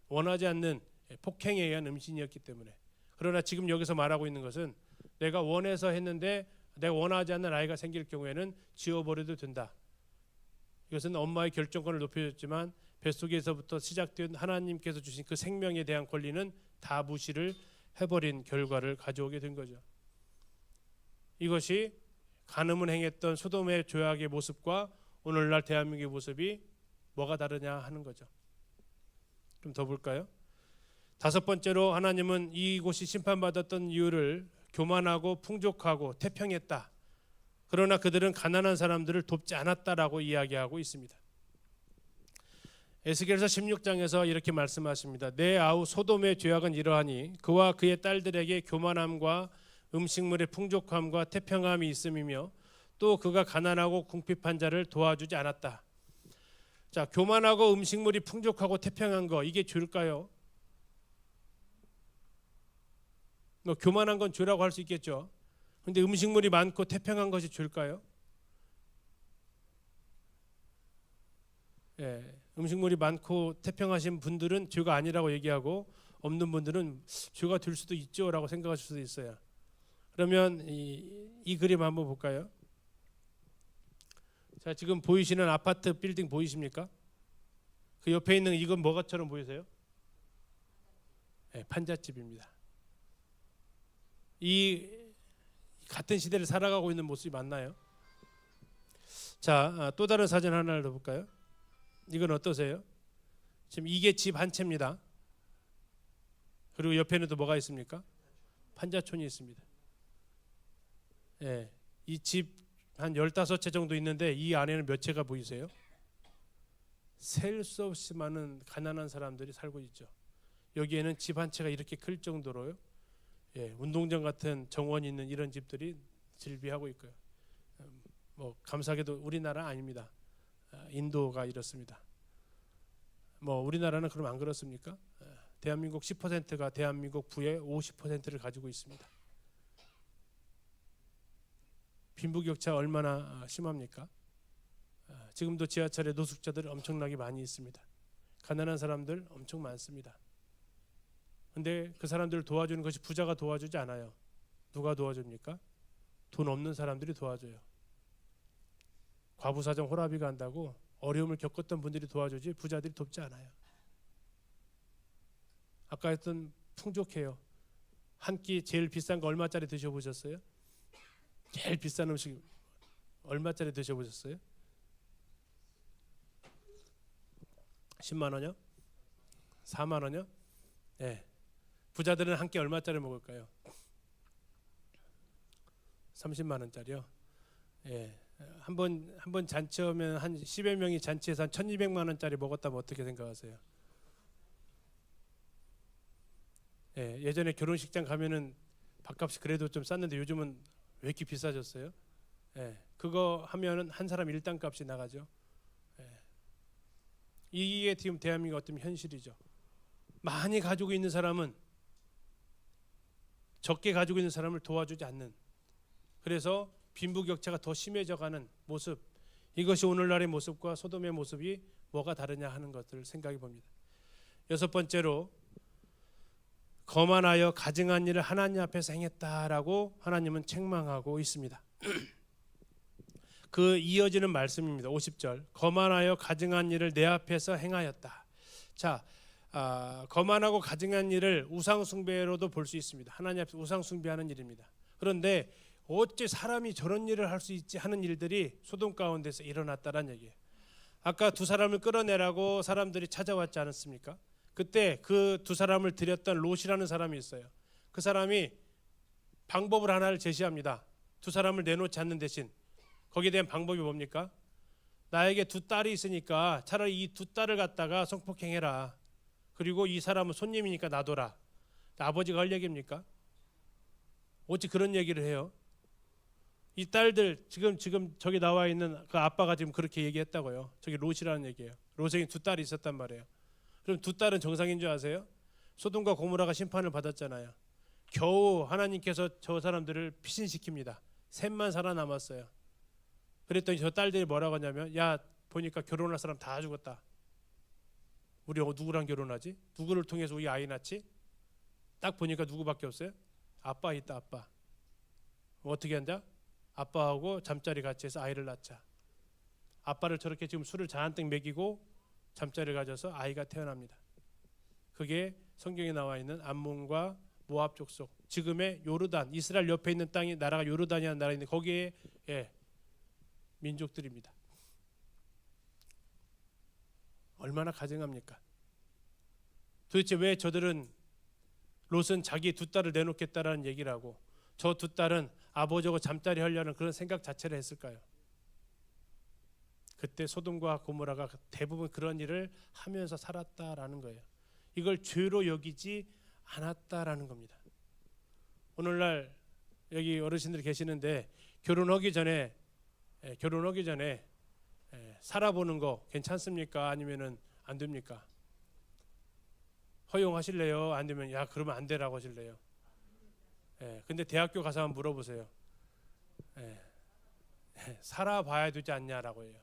A: 원하지 않는 폭행에 의한 음신이었기 때문에. 그러나 지금 여기서 말하고 있는 것은 내가 원해서 했는데 내가 원하지 않는 아이가 생길 경우에는 지워버려도 된다. 이것은 엄마의 결정권을 높여줬지만 뱃속에서부터 시작된 하나님께서 주신 그 생명에 대한 권리는 다 무시를 해버린 결과를 가져오게 된 거죠. 이것이 간음을 행했던 소돔의 죄악의 모습과 오늘날 대한민국의 모습이 뭐가 다르냐 하는 거죠. 좀 더 볼까요? 다섯 번째로 하나님은 이곳이 심판받았던 이유를 교만하고 풍족하고 태평했다. 그러나 그들은 가난한 사람들을 돕지 않았다라고 이야기하고 있습니다. 에스겔서 16장에서 이렇게 말씀하십니다. 내 아우 소돔의 죄악은 이러하니 그와 그의 딸들에게 교만함과 음식물의 풍족함과 태평함이 있음이며 또 그가 가난하고 궁핍한 자를 도와주지 않았다. 자, 교만하고 음식물이 풍족하고 태평한 거 이게 죄일까요? 뭐 교만한 건 죄라고 할 수 있겠죠. 그런데 음식물이 많고 태평한 것이 죄일까요? 음식물이 많고 태평하신 분들은 죄가 아니라고 얘기하고 없는 분들은 죄가 될 수도 있죠라고 생각하실 수도 있어요. 그러면 이 그림 한번 볼까요? 자, 지금 보이시는 아파트 빌딩 보이십니까? 그 옆에 있는 이건 뭐가처럼 보이세요? 판잣집입니다. 이 같은 시대를 살아가고 있는 모습이 맞나요? 자, 또 다른 사진 하나를 더 볼까요? 이건 어떠세요? 지금 이게 집 한 채입니다. 그리고 옆에는 또 뭐가 있습니까? 판자촌이 있습니다. 이 집 한 15채 정도 있는데 이 안에는 몇 채가 보이세요? 셀 수 없이 많은 가난한 사람들이 살고 있죠. 여기에는 집 한 채가 이렇게 클 정도로요. 운동장 같은 정원이 있는 이런 집들이 질비하고 있고요. 뭐 감사하게도 우리나라 아닙니다. 인도가 이렇습니다. 뭐 우리나라는 그럼 안 그렇습니까? 대한민국 10%가 대한민국 부의 50%를 가지고 있습니다. 빈부격차 얼마나 심합니까? 지금도 지하철에 노숙자들 엄청나게 많이 있습니다. 가난한 사람들 엄청 많습니다. 근데 그 사람들을 도와주는 것이 부자가 도와주지 않아요. 누가 도와줍니까? 돈 없는 사람들이 도와줘요. 과부사정 호라비가 한다고 어려움을 겪었던 분들이 도와주지 부자들이 돕지 않아요. 아까 했던 풍족해요. 한 끼 제일 비싼 거 얼마짜리 드셔보셨어요? 제일 비싼 음식 얼마짜리 드셔보셨어요? 10만 원이요? 4만 원이요? 네. 부자들은 한 끼 얼마짜리 먹을까요? 30만 원짜리요. 예. 한 번 잔치하면 한 10여 명이 잔치에서 한 1,200만 원짜리 먹었다면 어떻게 생각하세요? 예. 예전에 결혼식장 가면은 밥값이 그래도 좀 쌌는데 요즘은 왜 이렇게 비싸졌어요? 예. 그거 하면은 한 사람 일당 값이 나가죠. 예. 이게 지금 대한민국 어떤 현실이죠. 많이 가지고 있는 사람은 적게 가지고 있는 사람을 도와주지 않는, 그래서 빈부격차가 더 심해져가는 모습, 이것이 오늘날의 모습과 소돔의 모습이 뭐가 다르냐 하는 것들을 생각해 봅니다. 여섯 번째로 거만하여 가증한 일을 하나님 앞에서 행했다라고 하나님은 책망하고 있습니다. 그 이어지는 말씀입니다. 50절 거만하여 가증한 일을 내 앞에서 행하였다. 자, 거만하고 가증한 일을 우상숭배로도 볼 수 있습니다. 하나님 앞에서 우상숭배하는 일입니다. 그런데 어째 사람이 저런 일을 할 수 있지 하는 일들이 소돔 가운데서 일어났다는 얘기예요. 아까 두 사람을 끌어내라고 사람들이 찾아왔지 않았습니까? 그때 그 두 사람을 들였던 롯이라는 사람이 있어요. 그 사람이 방법을 하나를 제시합니다. 두 사람을 내놓지 않는 대신 거기에 대한 방법이 뭡니까? 나에게 두 딸이 있으니까 차라리 이 두 딸을 갖다가 성폭행해라. 그리고 이 사람은 손님이니까 놔둬라. 아버지가 할 얘기입니까? 어찌 그런 얘기를 해요? 이 딸들 지금 저기 나와 있는 그 아빠가 지금 그렇게 얘기했다고요. 저기 롯이라는 얘기예요. 롯에게 두 딸이 있었단 말이에요. 그럼 두 딸은 정상인 줄 아세요? 소돔과 고모라가 심판을 받았잖아요. 겨우 하나님께서 저 사람들을 피신시킵니다. 셋만 살아남았어요. 그랬더니 저 딸들이 뭐라고 하냐면, 야 보니까 결혼할 사람 다 죽었다. 우리 누구랑 결혼하지? 누구를 통해서 우리 아이 낳지? 딱 보니까 누구밖에 없어요? 아빠 있다. 아빠. 어떻게 한다? 아빠하고 잠자리 같이 해서 아이를 낳자. 아빠를 저렇게 지금 술을 잔뜩 먹이고 잠자리를 가져서 아이가 태어납니다. 그게 성경에 나와 있는 암몬과 모압 족속, 지금의 요르단, 이스라엘 옆에 있는 땅이 나라가 요르단이라는 나라인데 거기에 민족들입니다. 얼마나 가증합니까? 도대체 왜 저들은 롯은 자기 두 딸을 내놓겠다라는 얘기를 하고 저 두 딸은 아버지하고 잠자리 하려는 그런 생각 자체를 했을까요? 그때 소돔과 고모라가 대부분 그런 일을 하면서 살았다라는 거예요. 이걸 죄로 여기지 않았다라는 겁니다. 오늘날 여기 어르신들이 계시는데 결혼하기 전에 살아보는 거 괜찮습니까? 아니면은 안 됩니까? 허용하실래요? 안 되면 야 그러면 안 되라고 하실래요? 근데 대학교 가서 한번 물어보세요. 살아봐야 되지 않냐라고 해요.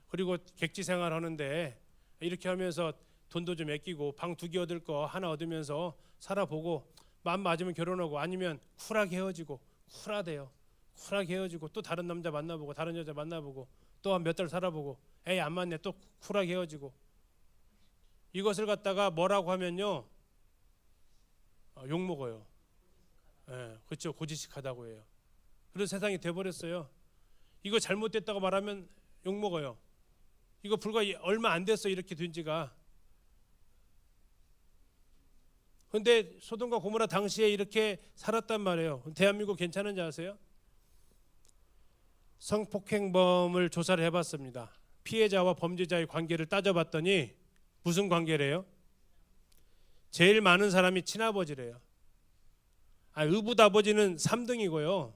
A: 그리고 객지 생활 하는데 이렇게 하면서 돈도 좀 아끼고 방 2개 얻을 거 하나 얻으면서 살아보고 마음 맞으면 결혼하고 아니면 쿨하게 헤어지고 쿨하게 헤어지고 또 다른 남자 만나보고 다른 여자 만나보고 또 한 몇 달 살아보고 에이 안 맞네 또 쿨하게 헤어지고 이것을 갖다가 뭐라고 하면요 욕먹어요. 그렇죠. 고지식하다고 해요. 그런 세상이 돼버렸어요. 이거 잘못됐다고 말하면 욕먹어요. 이거 불과 얼마 안 됐어 이렇게 된 지가. 근데 소돔과 고모라 당시에 이렇게 살았단 말이에요. 대한민국 괜찮은지 아세요? 성폭행범을 조사를 해봤습니다. 피해자와 범죄자의 관계를 따져봤더니 무슨 관계래요? 제일 많은 사람이 친아버지래요. 의붓아버지는 3등이고요.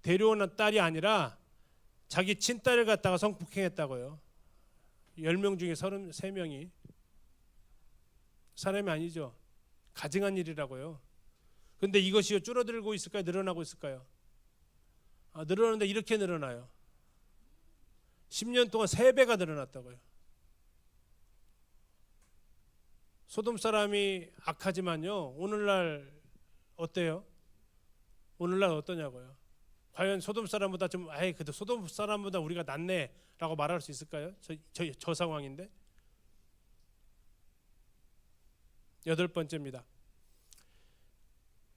A: 데려온 딸이 아니라 자기 친딸을 갖다가 성폭행했다고요. 10명 중에 33명이. 사람이 아니죠. 가증한 일이라고요. 근데 이것이 줄어들고 있을까요? 늘어나고 있을까요? 늘어나는데 이렇게 늘어나요. 10년 동안 3배가 늘어났다고요. 소돔 사람이 악하지만요, 오늘날 어때요? 오늘날 어떠냐고요? 과연 소돔 사람보다 좀 그래도 소돔 사람보다 우리가 낫네라고 말할 수 있을까요? 저 상황인데. 8번째입니다.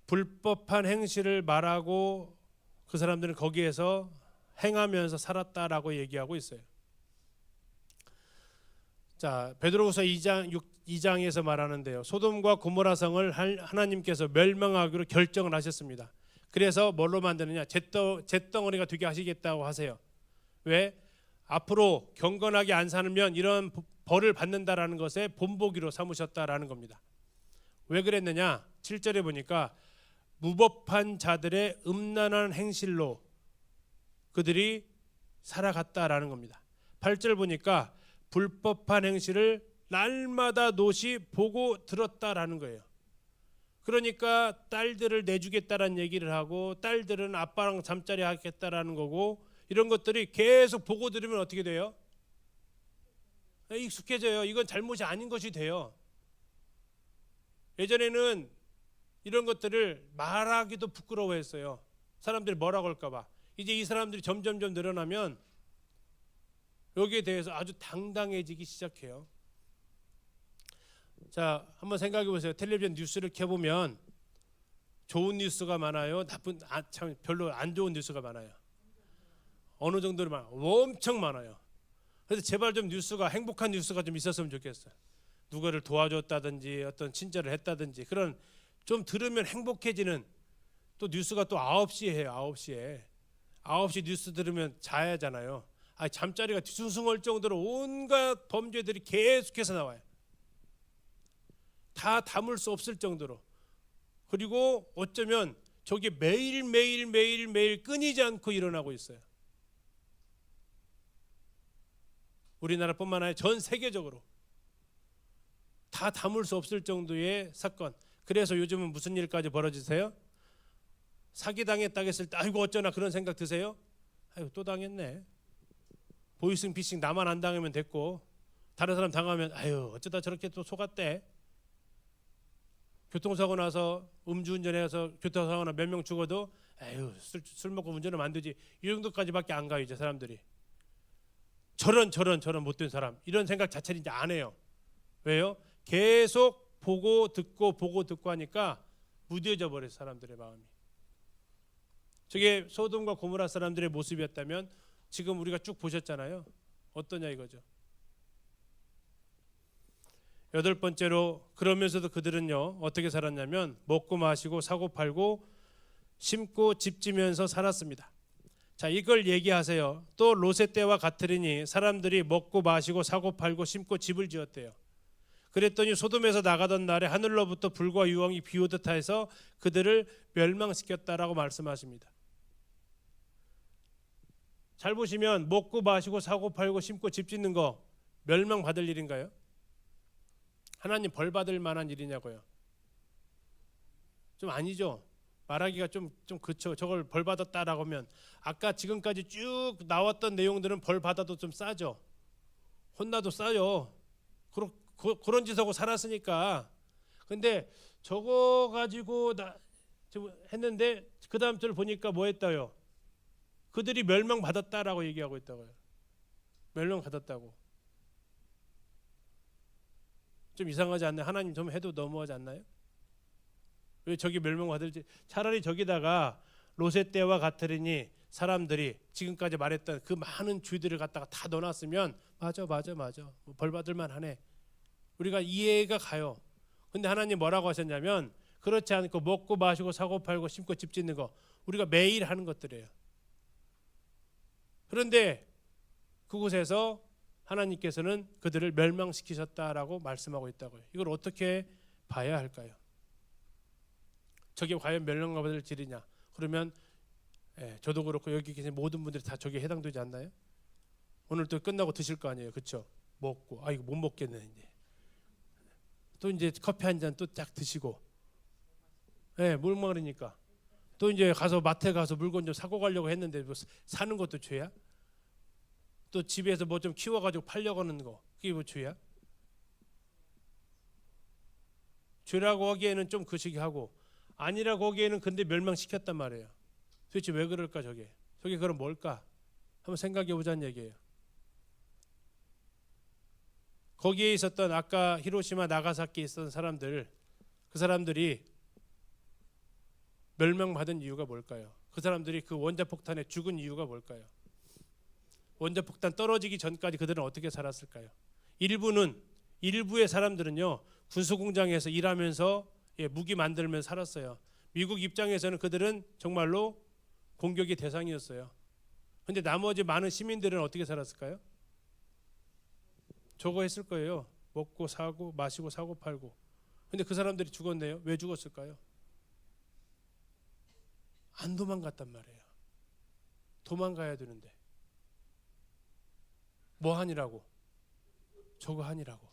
A: 불법한 행실을 말하고 그 사람들은 거기에서 행하면서 살았다라고 얘기하고 있어요. 자, 베드로후서 2장에서 말하는데요. 소돔과 고모라 성을 하나님께서 멸망하기로 결정을 하셨습니다. 그래서 뭘로 만드느냐? 잿덩어리가 되게 하시겠다고 하세요. 왜? 앞으로 경건하게 안 살면 이런 벌을 받는다라는 것에 본보기로 삼으셨다라는 겁니다. 왜 그랬느냐? 7절에 보니까 무법한 자들의 음란한 행실로 그들이 살아갔다라는 겁니다. 8절 보니까 불법한 행실을 날마다 노시 보고 들었다라는 거예요. 그러니까 딸들을 내주겠다라는 얘기를 하고 딸들은 아빠랑 잠자리 하겠다라는 거고 이런 것들이 계속 보고 들으면 어떻게 돼요? 익숙해져요. 이건 잘못이 아닌 것이 돼요. 예전에는 이런 것들을 말하기도 부끄러워했어요. 사람들이 뭐라고 할까 봐. 이제 이 사람들이 점점점 늘어나면 여기에 대해서 아주 당당해지기 시작해요. 자, 한번 생각해 보세요. 텔레비전 뉴스를 켜보면 좋은 뉴스가 많아요? 참 별로 안 좋은 뉴스가 많아요? 어느 정도로 많아요? 엄청 많아요. 그래서 제발 좀 뉴스가 행복한 뉴스가 좀 있었으면 좋겠어요. 누구를 도와줬다든지 어떤 친절을 했다든지 그런 좀 들으면 행복해지는 또 뉴스가 또 9시에 해요. 9시 뉴스 들으면 자야 하잖아요. 잠자리가 뒤숭숭할 정도로 온갖 범죄들이 계속해서 나와요. 다 담을 수 없을 정도로. 그리고 어쩌면 저게 매일 끊이지 않고 일어나고 있어요. 우리나라뿐만 아니라 전 세계적으로 다 담을 수 없을 정도의 사건. 그래서 요즘은 무슨 일까지 벌어지세요? 사기당했다고 했을 때 아이고 어쩌나 그런 생각 드세요? 아이고 또 당했네. 보이스피싱 나만 안 당하면 됐고 다른 사람 당하면 아유 어쩌다 저렇게 또 속았대. 교통사고 나서 음주운전해서 교통사고 나 몇 명 죽어도 아유 술 먹고 운전하면 안 되지. 이 정도까지밖에 안 가요 이제 사람들이. 저런 못된 사람 이런 생각 자체를 이제 안 해요. 왜요? 계속 보고 듣고 하니까 무뎌져 버려요 사람들의 마음이. 저게 소돔과 고모라 사람들의 모습이었다면 지금 우리가 쭉 보셨잖아요. 어떠냐 이거죠. 8번째로 그러면서도 그들은요 어떻게 살았냐면 먹고 마시고 사고 팔고 심고 집 지면서 살았습니다. 자, 이걸 얘기하세요. 또 롯의 때와 같으리니 사람들이 먹고 마시고 사고 팔고 심고 집을 지었대요. 그랬더니 소돔에서 나가던 날에 하늘로부터 불과 유황이 비오듯 해서 그들을 멸망시켰다라고 말씀하십니다. 잘 보시면 먹고 마시고 사고 팔고 심고 집 짓는 거 멸망받을 일인가요? 하나님 벌 받을 만한 일이냐고요? 좀 아니죠. 말하기가 좀 그쵸. 저걸 벌 받았다라고 하면 아까 지금까지 쭉 나왔던 내용들은 벌 받아도 좀 싸죠. 혼나도 싸요. 그런 짓하고 살았으니까. 근데 저거 가지고 했는데 그 다음 절 보니까 뭐 했다요? 그들이 멸망받았다라고 얘기하고 있다고요. 멸망받았다고. 좀 이상하지 않나요? 하나님 좀 해도 너무하지 않나요? 왜 저기 멸망받을지. 차라리 저기다가 롯의 때와 같으리니 사람들이 지금까지 말했던 그 많은 주의들을 갖다가 다 넣어놨으면 맞아 뭐 벌 받을 만하네. 우리가 이해가 가요. 근데 하나님 뭐라고 하셨냐면 그렇지 않고 먹고 마시고 사고 팔고 심고 집 짓는 거 우리가 매일 하는 것들이에요. 그런데 그곳에서 하나님께서는 그들을 멸망시키셨다라고 말씀하고 있다고요. 이걸 어떻게 봐야 할까요? 저게 과연 멸망받을 일이냐? 그러면 예, 저도 그렇고 여기 계신 모든 분들이 다 저기에 해당되지 않나요? 오늘 또 끝나고 드실 거 아니에요, 그렇죠? 먹고 아 이거 못 먹겠네 이제. 또 이제 커피 한 잔 또 쫙 드시고, 예, 물 먹으니까 또 이제 가서 마트에 가서 물건 좀 사고 가려고 했는데 뭐 사는 것도 죄야? 또 집에서 뭐 좀 키워가지고 팔려고 하는 거 그게 뭐 죄야? 죄라고 하기에는 좀 그시기 하고 아니라고 하기에는 근데 멸망시켰단 말이에요. 도대체 왜 그럴까 저게? 저게 그럼 뭘까? 한번 생각해 보자는 얘기예요. 거기에 있었던 아까 히로시마 나가사키에 있었던 사람들, 그 사람들이 멸망받은 이유가 뭘까요? 그 사람들이 그 원자폭탄에 죽은 이유가 뭘까요? 원자폭탄 떨어지기 전까지 그들은 어떻게 살았을까요? 일부의 사람들은요 군수공장에서 일하면서 무기 만들면서 살았어요. 미국 입장에서는 그들은 정말로 공격의 대상이었어요. 근데 나머지 많은 시민들은 어떻게 살았을까요? 저거 했을 거예요. 먹고 사고 마시고 사고 팔고. 근데 그 사람들이 죽었네요. 왜 죽었을까요? 안 도망갔단 말이에요. 도망가야 되는데 뭐 하니라고? 저거 하니라고.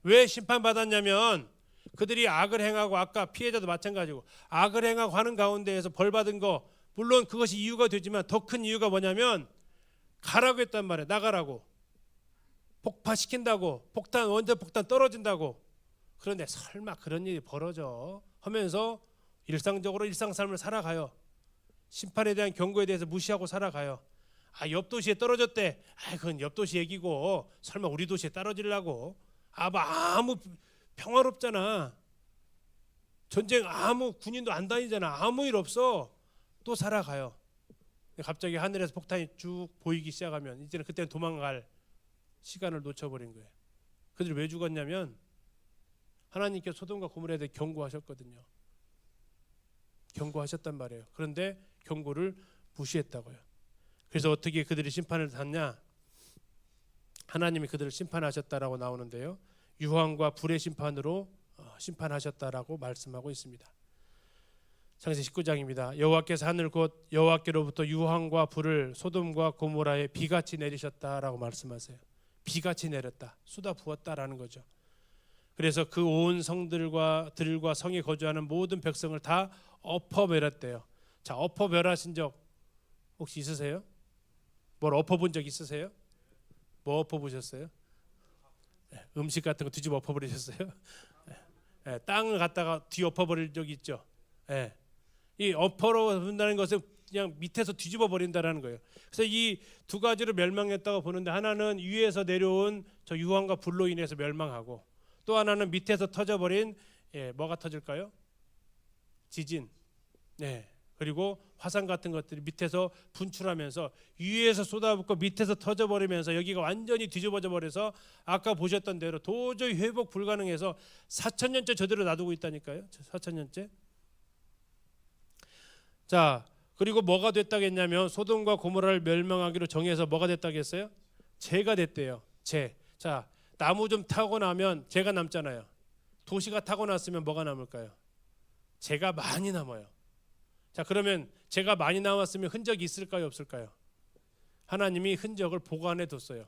A: 왜 심판받았냐면 그들이 악을 행하고 아까 피해자도 마찬가지고 악을 행하고 하는 가운데에서 벌 받은 거 물론 그것이 이유가 되지만 더 큰 이유가 뭐냐면 가라고 했단 말이에요. 나가라고. 폭파시킨다고. 원자폭탄 떨어진다고. 그런데 설마 그런 일이 벌어져 하면서 일상적으로 일상삶을 살아가요. 심판에 대한 경고에 대해서 무시하고 살아가요. 아, 옆 도시에 떨어졌대. 아, 그건 옆 도시 얘기고 설마 우리 도시에 떨어지려고. 뭐 아무 평화롭잖아. 전쟁 아무 군인도 안 다니잖아. 아무 일 없어. 또 살아가요. 갑자기 하늘에서 폭탄이 쭉 보이기 시작하면 이제는 그때는 도망갈 시간을 놓쳐버린 거예요. 그들이 왜 죽었냐면 하나님께 소돔과 고모라에 대해 경고하셨거든요. 경고하셨단 말이에요. 그런데 경고를 무시했다고요. 그래서 어떻게 그들이 심판을 받냐? 하나님이 그들을 심판하셨다라고 나오는데요. 유황과 불의 심판으로 심판하셨다라고 말씀하고 있습니다. 창세기 19장입니다. 여호와께서 하늘 곧 여호와께로부터 유황과 불을 소돔과 고모라에 비같이 내리셨다라고 말씀하세요. 비같이 내렸다. 쏟아 부었다라는 거죠. 그래서 그 온 성들과 들과 성에 거주하는 모든 백성을 다 엎어버렸대요. 자, 엎어버리신 적 혹시 있으세요? 뭘 엎어본 적 있으세요? 뭐 엎어보셨어요? 음식 같은 거 뒤집어 엎어버리셨어요? 땅을 갖다가 뒤엎어버릴 적이 있죠. 이 엎어버린다는 것은 그냥 밑에서 뒤집어 버린다라는 거예요. 그래서 이 두 가지로 멸망했다고 보는데 하나는 위에서 내려온 저 유황과 불로 인해서 멸망하고 또 하나는 밑에서 터져버린 뭐가 터질까요? 지진. 그리고 화산 같은 것들이 밑에서 분출하면서 위에서 쏟아붓고 밑에서 터져버리면서 여기가 완전히 뒤집어져 버려서 아까 보셨던 대로 도저히 회복 불가능해서 4,000년째 저대로 놔두고 있다니까요. 4,000년째. 자, 그리고 뭐가 됐다겠냐면 소돔과 고모라를 멸망하기로 정해서 뭐가 됐다겠어요? 재가 됐대요. 재. 자, 나무 좀 타고 나면 재가 남잖아요. 도시가 타고 났으면 뭐가 남을까요? 재가 많이 남아요. 자, 그러면 재가 많이 남았으면 흔적이 있을까요, 없을까요? 하나님이 흔적을 보관해 뒀어요.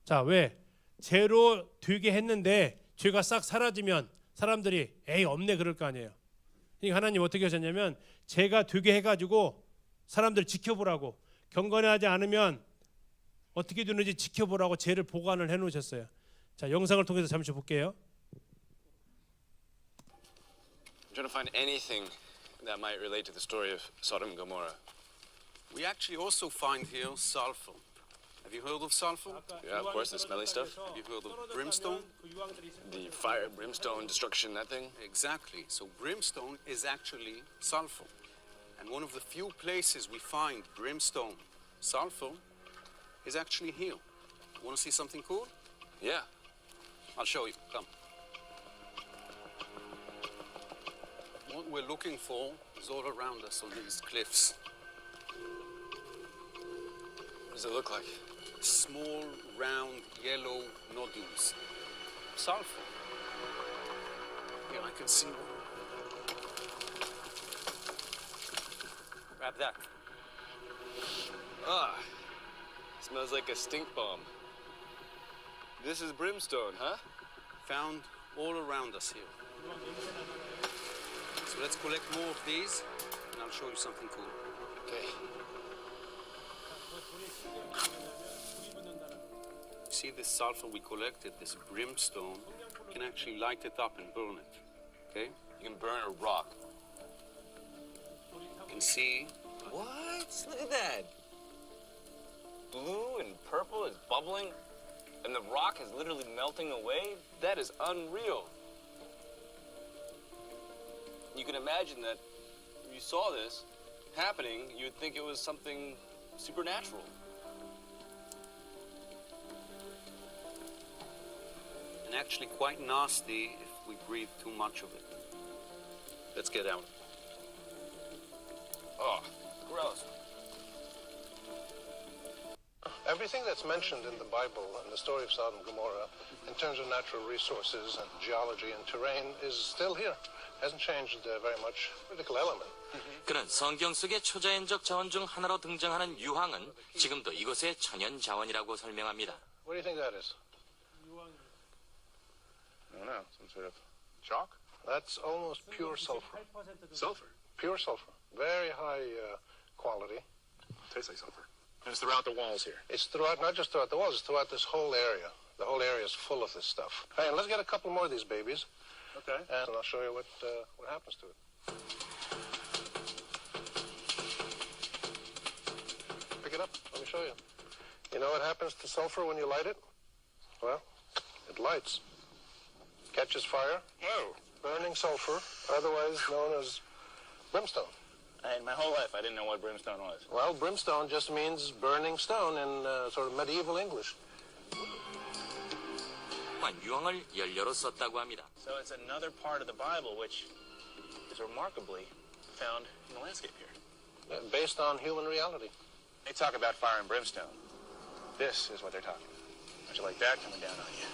A: 자, 왜? 재로 되게 했는데 죄가 싹 사라지면 사람들이 에이 없네 그럴 거 아니에요. 그러니까 하나님 어떻게 하셨냐면 죄가 되게 해가지고 사람들 지켜보라고 경건하지 않으면 어떻게 되는지 지켜보라고 죄를 보관을 해놓으셨어요. 자, 영상을 통해서 잠시 볼게요.
D: I'm trying to find anything that might relate to the story of Sodom and Gomorrah.
E: We actually also find here sulfur. Have you heard of sulfur?
D: Yeah, of course, the smelly stuff.
E: Have you heard of brimstone?
D: The fire, brimstone, destruction, that thing.
E: Exactly. So brimstone is actually sulfur. And one of the few places we find brimstone sulfur is actually here. Want to see something cool?
D: Yeah.
E: I'll show you. Come. What we're looking for is all around us on these cliffs.
D: What does it look like?
E: Small, round, yellow nodules. Sulfur. Here, I can see one.
D: Grab that. Ah, smells like a stink bomb. This is brimstone, huh?
E: Found all around us here. So let's collect more of these, and I'll show you something cool.
D: Okay.
E: See this sulfur we collected, this brimstone, you can actually light it up and burn it. Okay?
D: You can burn a rock.
E: You can see
D: What? Look at that. Blue and purple is bubbling, and the rock is literally melting away. That is unreal. You can imagine that if you saw this happening, you would think it was something supernatural.
E: and actually quite nasty if we breathe too much of it. Let's get out.
D: Oh, gross.
F: Everything that's mentioned in the Bible and the story of Sodom and Gomorrah in terms of natural resources and geology and terrain is still here. Hasn't changed very much. Critical element.
G: 그는 성경 속의 초자연적 자원 중 하나로 등장하는 유황은 지금도 이곳의 천연 자원이라고 설명합니다.
F: What do you think that is?
H: I don't know, some sort of chalk?
F: That's almost pure sulfur.
H: Sulfur.
F: Pure sulfur. Very high quality.
H: Tastes like sulfur. And it's throughout the walls here.
F: It's throughout, not just throughout the walls, it's throughout this whole area. The whole area is full of this stuff. Hey, and let's get a couple more of these babies,
H: Okay.
F: and I'll show you what happens to it. Pick it up. Let me show you. You know what happens to sulfur when you light it? Well, it lights. Catches fire.
H: Oh.
F: Burning sulfur, otherwise known as brimstone.
H: In my whole life, I didn't know what brimstone was.
F: Well, brimstone just means burning stone in sort of medieval English.
G: 또한 유황을 연료로 썼다고 합니다.
H: So it's another part of the Bible which is remarkably found in the landscape here.
F: Based on human reality.
H: They talk about fire and brimstone. This is what they're talking about. How'd you like that coming down on you?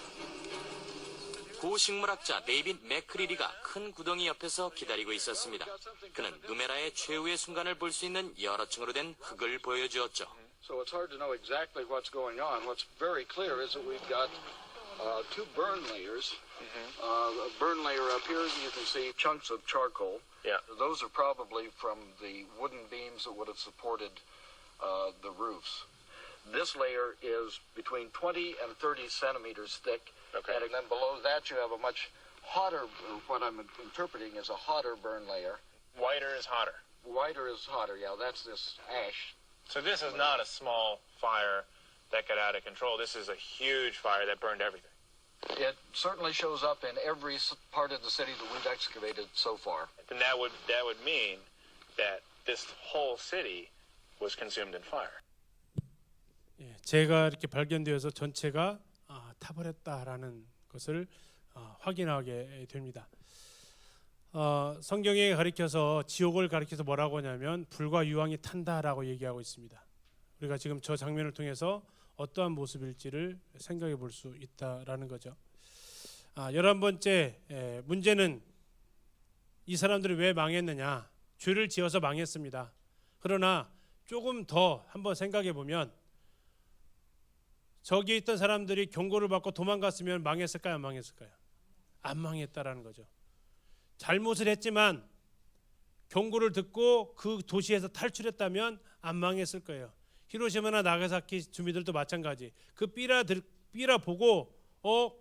G: 고식물학자 데이빗 맥크리리가 큰 구덩이 옆에서 기다리고 있었습니다. 그는 누메라의 최후의 순간을 볼 수 있는 여러 층으로 된 흙을 보여주었죠.
I: So it's hard to know exactly what's going on. What's very clear is that we've got two burn layers. A burn layer up here, you can see chunks of charcoal.
H: Yeah.
I: Those are probably from the wooden beams that would have supported the roofs. This layer is between 20 and 30 centimeters thick.
H: Okay.
I: And then below that you have a much hotter, what I'm interpreting is a hotter burn layer.
H: Whiter is hotter.
I: Whiter is hotter, yeah, that's this ash.
H: So this is not a small fire that got out of control. This is a huge fire that burned everything.
I: It certainly shows up in every part of the city that we've excavated so far.
H: Then that would mean that this whole city was consumed in fire.
A: 예, 제가 이렇게 발견되어서 전체가 타버렸다라는 것을 확인하게 됩니다. 성경에 가리켜서 지옥을 가리켜서 뭐라고 하냐면 불과 유황이 탄다라고 얘기하고 있습니다. 우리가 지금 저 장면을 통해서 어떠한 모습일지를 생각해 볼 수 있다라는 거죠. 11번째 문제는 이 사람들이 왜 망했느냐? 죄를 지어서 망했습니다. 그러나 조금 더 한번 생각해 보면 저기에 있던 사람들이 경고를 받고 도망갔으면 망했을까요? 안 망했을까요? 안 망했다라는 거죠. 잘못을 했지만 경고를 듣고 그 도시에서 탈출했다면 안 망했을 거예요. 히로시마나 나가사키 주민들도 마찬가지. 그 삐라 보고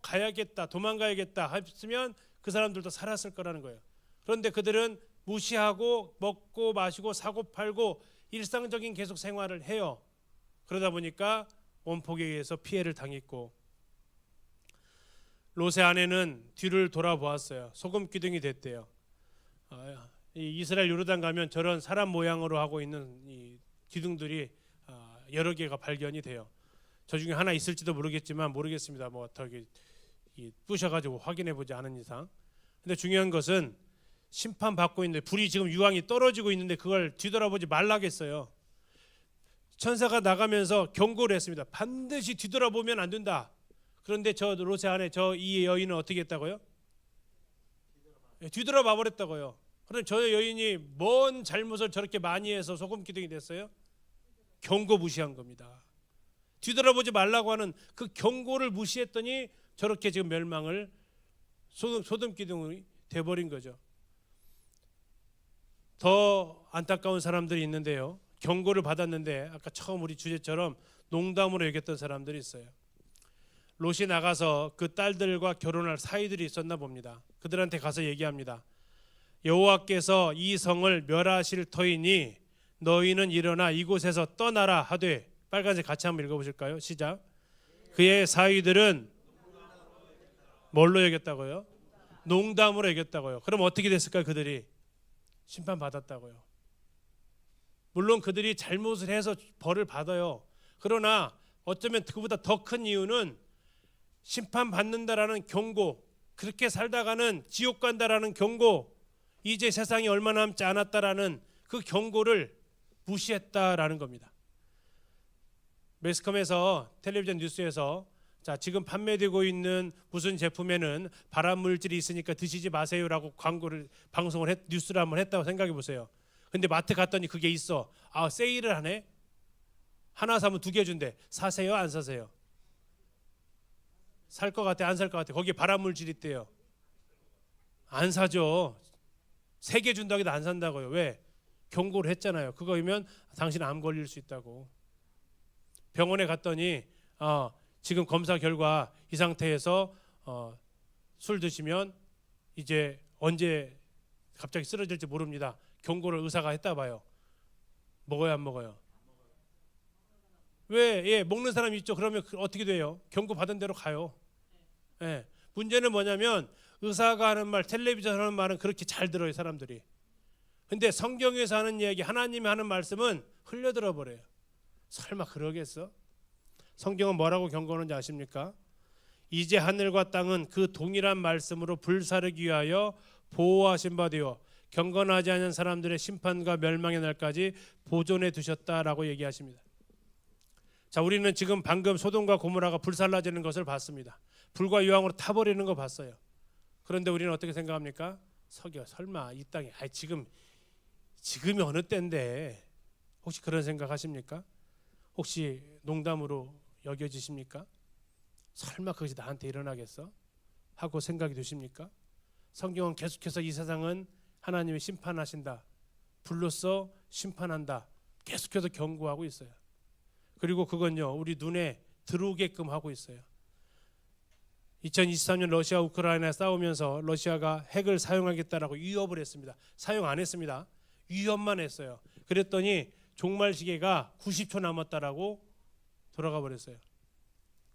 A: 가야겠다, 도망가야겠다 했으면 그 사람들도 살았을 거라는 거예요. 그런데 그들은 무시하고 먹고 마시고 사고 팔고 일상적인 계속 생활을 해요. 그러다 보니까 원폭에 의해서 피해를 당했고 롯의 아내는 뒤를 돌아보았어요. 소금 기둥이 됐대요. 이 이스라엘 요르단 가면 저런 사람 모양으로 하고 있는 이 기둥들이 여러 개가 발견이 돼요. 저 중에 하나 있을지도 모르겠습니다. 뭐 어떻게 부셔가지고 확인해보지 않은 이상. 근데 중요한 것은 심판받고 있는데 불이 지금 유황이 떨어지고 있는데 그걸 뒤돌아보지 말라겠어요. 천사가 나가면서 경고를 했습니다. 반드시 뒤돌아보면 안 된다. 그런데 저 롯의 아내 이 여인은 어떻게 했다고요? 뒤돌아봐 버렸다고요. 그런데 저 여인이 뭔 잘못을 저렇게 많이 해서 소금 기둥이 됐어요? 경고 무시한 겁니다. 뒤돌아보지 말라고 하는 그 경고를 무시했더니 저렇게 지금 멸망을 소돔 기둥이 돼버린 거죠. 더 안타까운 사람들이 있는데요. 경고를 받았는데 아까 처음 우리 주제처럼 농담으로 여겼던 사람들이 있어요. 롯이 나가서 그 딸들과 결혼할 사이들이 있었나 봅니다. 그들한테 가서 얘기합니다. 여호와께서 이 성을 멸하실 터이니 너희는 일어나 이곳에서 떠나라 하되, 빨간색 같이 한번 읽어보실까요? 시작. 그의 사위들은 뭘로 여겼다고요? 농담으로 여겼다고요. 그럼 어떻게 됐을까요? 그들이 심판받았다고요. 물론 그들이 잘못을 해서 벌을 받아요. 그러나 어쩌면 그보다 더 큰 이유는 심판받는다라는 경고, 그렇게 살다가는 지옥 간다라는 경고, 이제 세상이 얼마 남지 않았다라는 그 경고를 무시했다라는 겁니다. 매스컴에서, 텔레비전 뉴스에서 자, 지금 판매되고 있는 무슨 제품에는 발암 물질이 있으니까 드시지 마세요라고 뉴스를 한번 했다고 생각해 보세요. 근데 마트 갔더니 그게 있어. 아, 세일을 하네. 하나 사면 2개 준대. 사세요, 안 사세요? 살 것 같아, 안 살 것 같아? 거기에 발암 물질 있대요. 안 사죠. 3개 준다고 해도 안 산다고요. 왜? 경고를 했잖아요. 그거이면 당신 암 걸릴 수 있다고. 병원에 갔더니 지금 검사 결과 이 상태에서 술 드시면 이제 언제 갑자기 쓰러질지 모릅니다. 경고를 의사가 했다 봐요. 먹어요, 안 먹어요? 왜? 예, 먹는 사람이 있죠. 그러면 어떻게 돼요? 경고 받은 대로 가요. 예. 문제는 뭐냐면 의사가 하는 말, 텔레비전 하는 말은 그렇게 잘 들어요, 사람들이. 근데 성경에서 하는 얘기, 하나님이 하는 말씀은 흘려들어 버려요. 설마 그러겠어? 성경은 뭐라고 경고하는지 아십니까? 이제 하늘과 땅은 그 동일한 말씀으로 불사르기 위하여 보호하신 바 되어 경건하지 않은 사람들의 심판과 멸망의 날까지 보존해 두셨다라고 얘기하십니다. 자, 우리는 지금 방금 소돔과 고모라가 불살라지는 것을 봤습니다. 불과 유황으로 타버리는 거 봤어요. 그런데 우리는 어떻게 생각합니까? 설마 이 땅에 지금이 어느 때인데, 혹시 그런 생각하십니까? 혹시 농담으로 여겨지십니까? 설마 그것이 나한테 일어나겠어? 하고 생각이 드십니까? 성경은 계속해서 이 세상은 하나님이 심판하신다, 불로써 심판한다, 계속해서 경고하고 있어요. 그리고 그건요, 우리 눈에 들어오게끔 하고 있어요. 2023년 러시아 우크라이나 싸우면서 러시아가 핵을 사용하겠다라고 위협을 했습니다. 사용 안 했습니다. 위협만 했어요. 그랬더니 종말 시계가 90초 남았다라고 돌아가 버렸어요.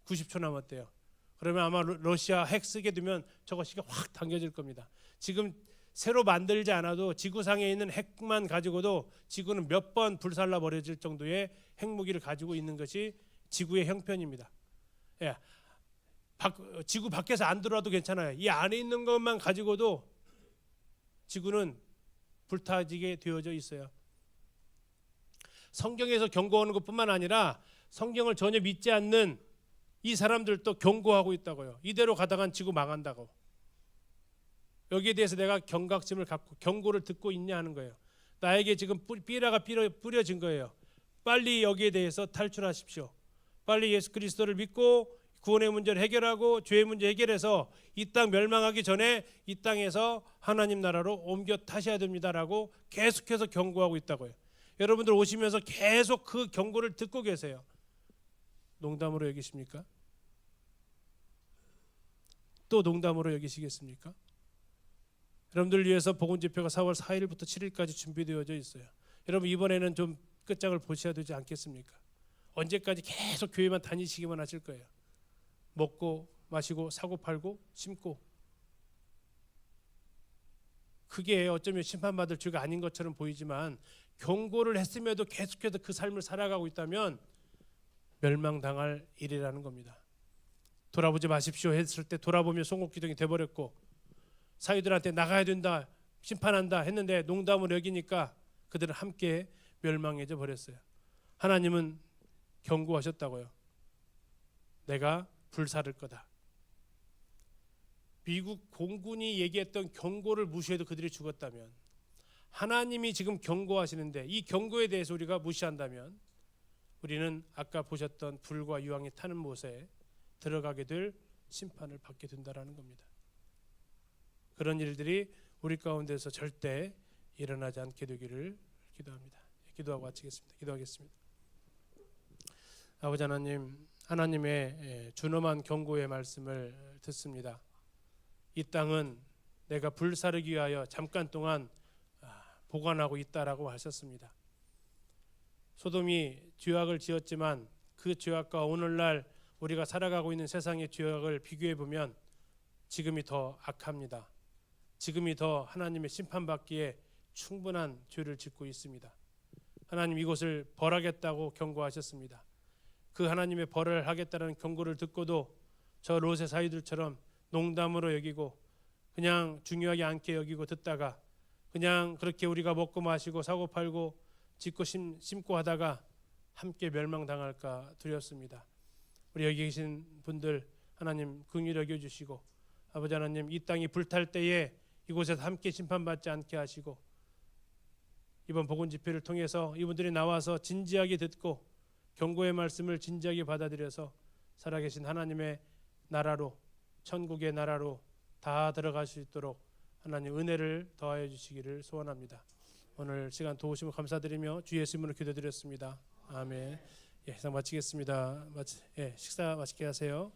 A: 90초 남았대요. 그러면 아마 러시아 핵 쓰게 되면 저거 시계 확 당겨질 겁니다. 지금 새로 만들지 않아도 지구상에 있는 핵만 가지고도 지구는 몇 번 불살라 버려질 정도의 핵무기를 가지고 있는 것이 지구의 형편입니다. 예. 지구 밖에서 안 들어와도 괜찮아요. 이 안에 있는 것만 가지고도 지구는 불타지게 되어져 있어요. 성경에서 경고하는 것뿐만 아니라 성경을 전혀 믿지 않는 이 사람들도 경고하고 있다고요. 이대로 가다간 지구 망한다고. 여기에 대해서 내가 경각심을 갖고 경고를 듣고 있냐 하는 거예요. 나에게 지금 삐라가 뿌려진 거예요. 빨리 여기에 대해서 탈출하십시오. 빨리 예수 그리스도를 믿고 구원의 문제를 해결하고 죄의 문제 해결해서 이 땅 멸망하기 전에 이 땅에서 하나님 나라로 옮겨 타셔야 됩니다라고 계속해서 경고하고 있다고요. 여러분들 오시면서 계속 그 경고를 듣고 계세요. 농담으로 여기십니까? 또 농담으로 여기시겠습니까? 여러분들 위해서 복음 집회가 4월 4일부터 7일까지 준비되어져 있어요. 여러분 이번에는 좀 끝장을 보셔야 되지 않겠습니까? 언제까지 계속 교회만 다니시기만 하실 거예요. 먹고 마시고 사고 팔고 심고. 그게 어쩌면 심판받을 죄가 아닌 것처럼 보이지만 경고를 했음에도 계속해서 그 삶을 살아가고 있다면 멸망당할 일이라는 겁니다. 돌아보지 마십시오 했을 때 돌아보면 송곳기둥이 돼버렸고, 사위들한테 나가야 된다, 심판한다 했는데 농담을 여기니까 그들은 함께 멸망해져 버렸어요. 하나님은 경고하셨다고요. 내가 불사를 거다. 미국 공군이 얘기했던 경고를 무시해도 그들이 죽었다면 하나님이 지금 경고하시는데 이 경고에 대해서 우리가 무시한다면 우리는 아까 보셨던 불과 유황이 타는 못에 들어가게 될 심판을 받게 된다라는 겁니다. 그런 일들이 우리 가운데서 절대 일어나지 않게 되기를 기도합니다. 기도하고 마치겠습니다. 기도하겠습니다. 아버지 하나님, 하나님의 준엄한 경고의 말씀을 듣습니다. 이 땅은 내가 불사르기 위하여 잠깐 동안 보관하고 있다라고 하셨습니다. 소돔이 죄악을 지었지만 그 죄악과 오늘날 우리가 살아가고 있는 세상의 죄악을 비교해 보면 지금이 더 악합니다. 지금이 더 하나님의 심판받기에 충분한 죄를 짓고 있습니다. 하나님 이곳을 벌하겠다고 경고하셨습니다. 그 하나님의 벌을 하겠다는 경고를 듣고도 저 롯의 사이들처럼 농담으로 여기고 그냥 중요하게 않게 여기고 듣다가 그냥 그렇게 우리가 먹고 마시고 사고 팔고 짓고 심고 하다가 함께 멸망당할까 두렵습니다. 우리 여기 계신 분들 하나님 긍휼히 여겨주시고 아버지 하나님 이 땅이 불탈 때에 이곳에서 함께 심판받지 않게 하시고 이번 복음 집회를 통해서 이분들이 나와서 진지하게 듣고 경고의 말씀을 진지하게 받아들여서 살아계신 하나님의 나라로 천국의 나라로 다 들어갈 수 있도록 하나님 은혜를 더하여 주시기를 소원합니다. 오늘 시간 도우심을 감사드리며 주 예수 이름으로 기도드렸습니다. 아멘. 예, 식사 마치겠습니다. 식사 맛있게 하세요.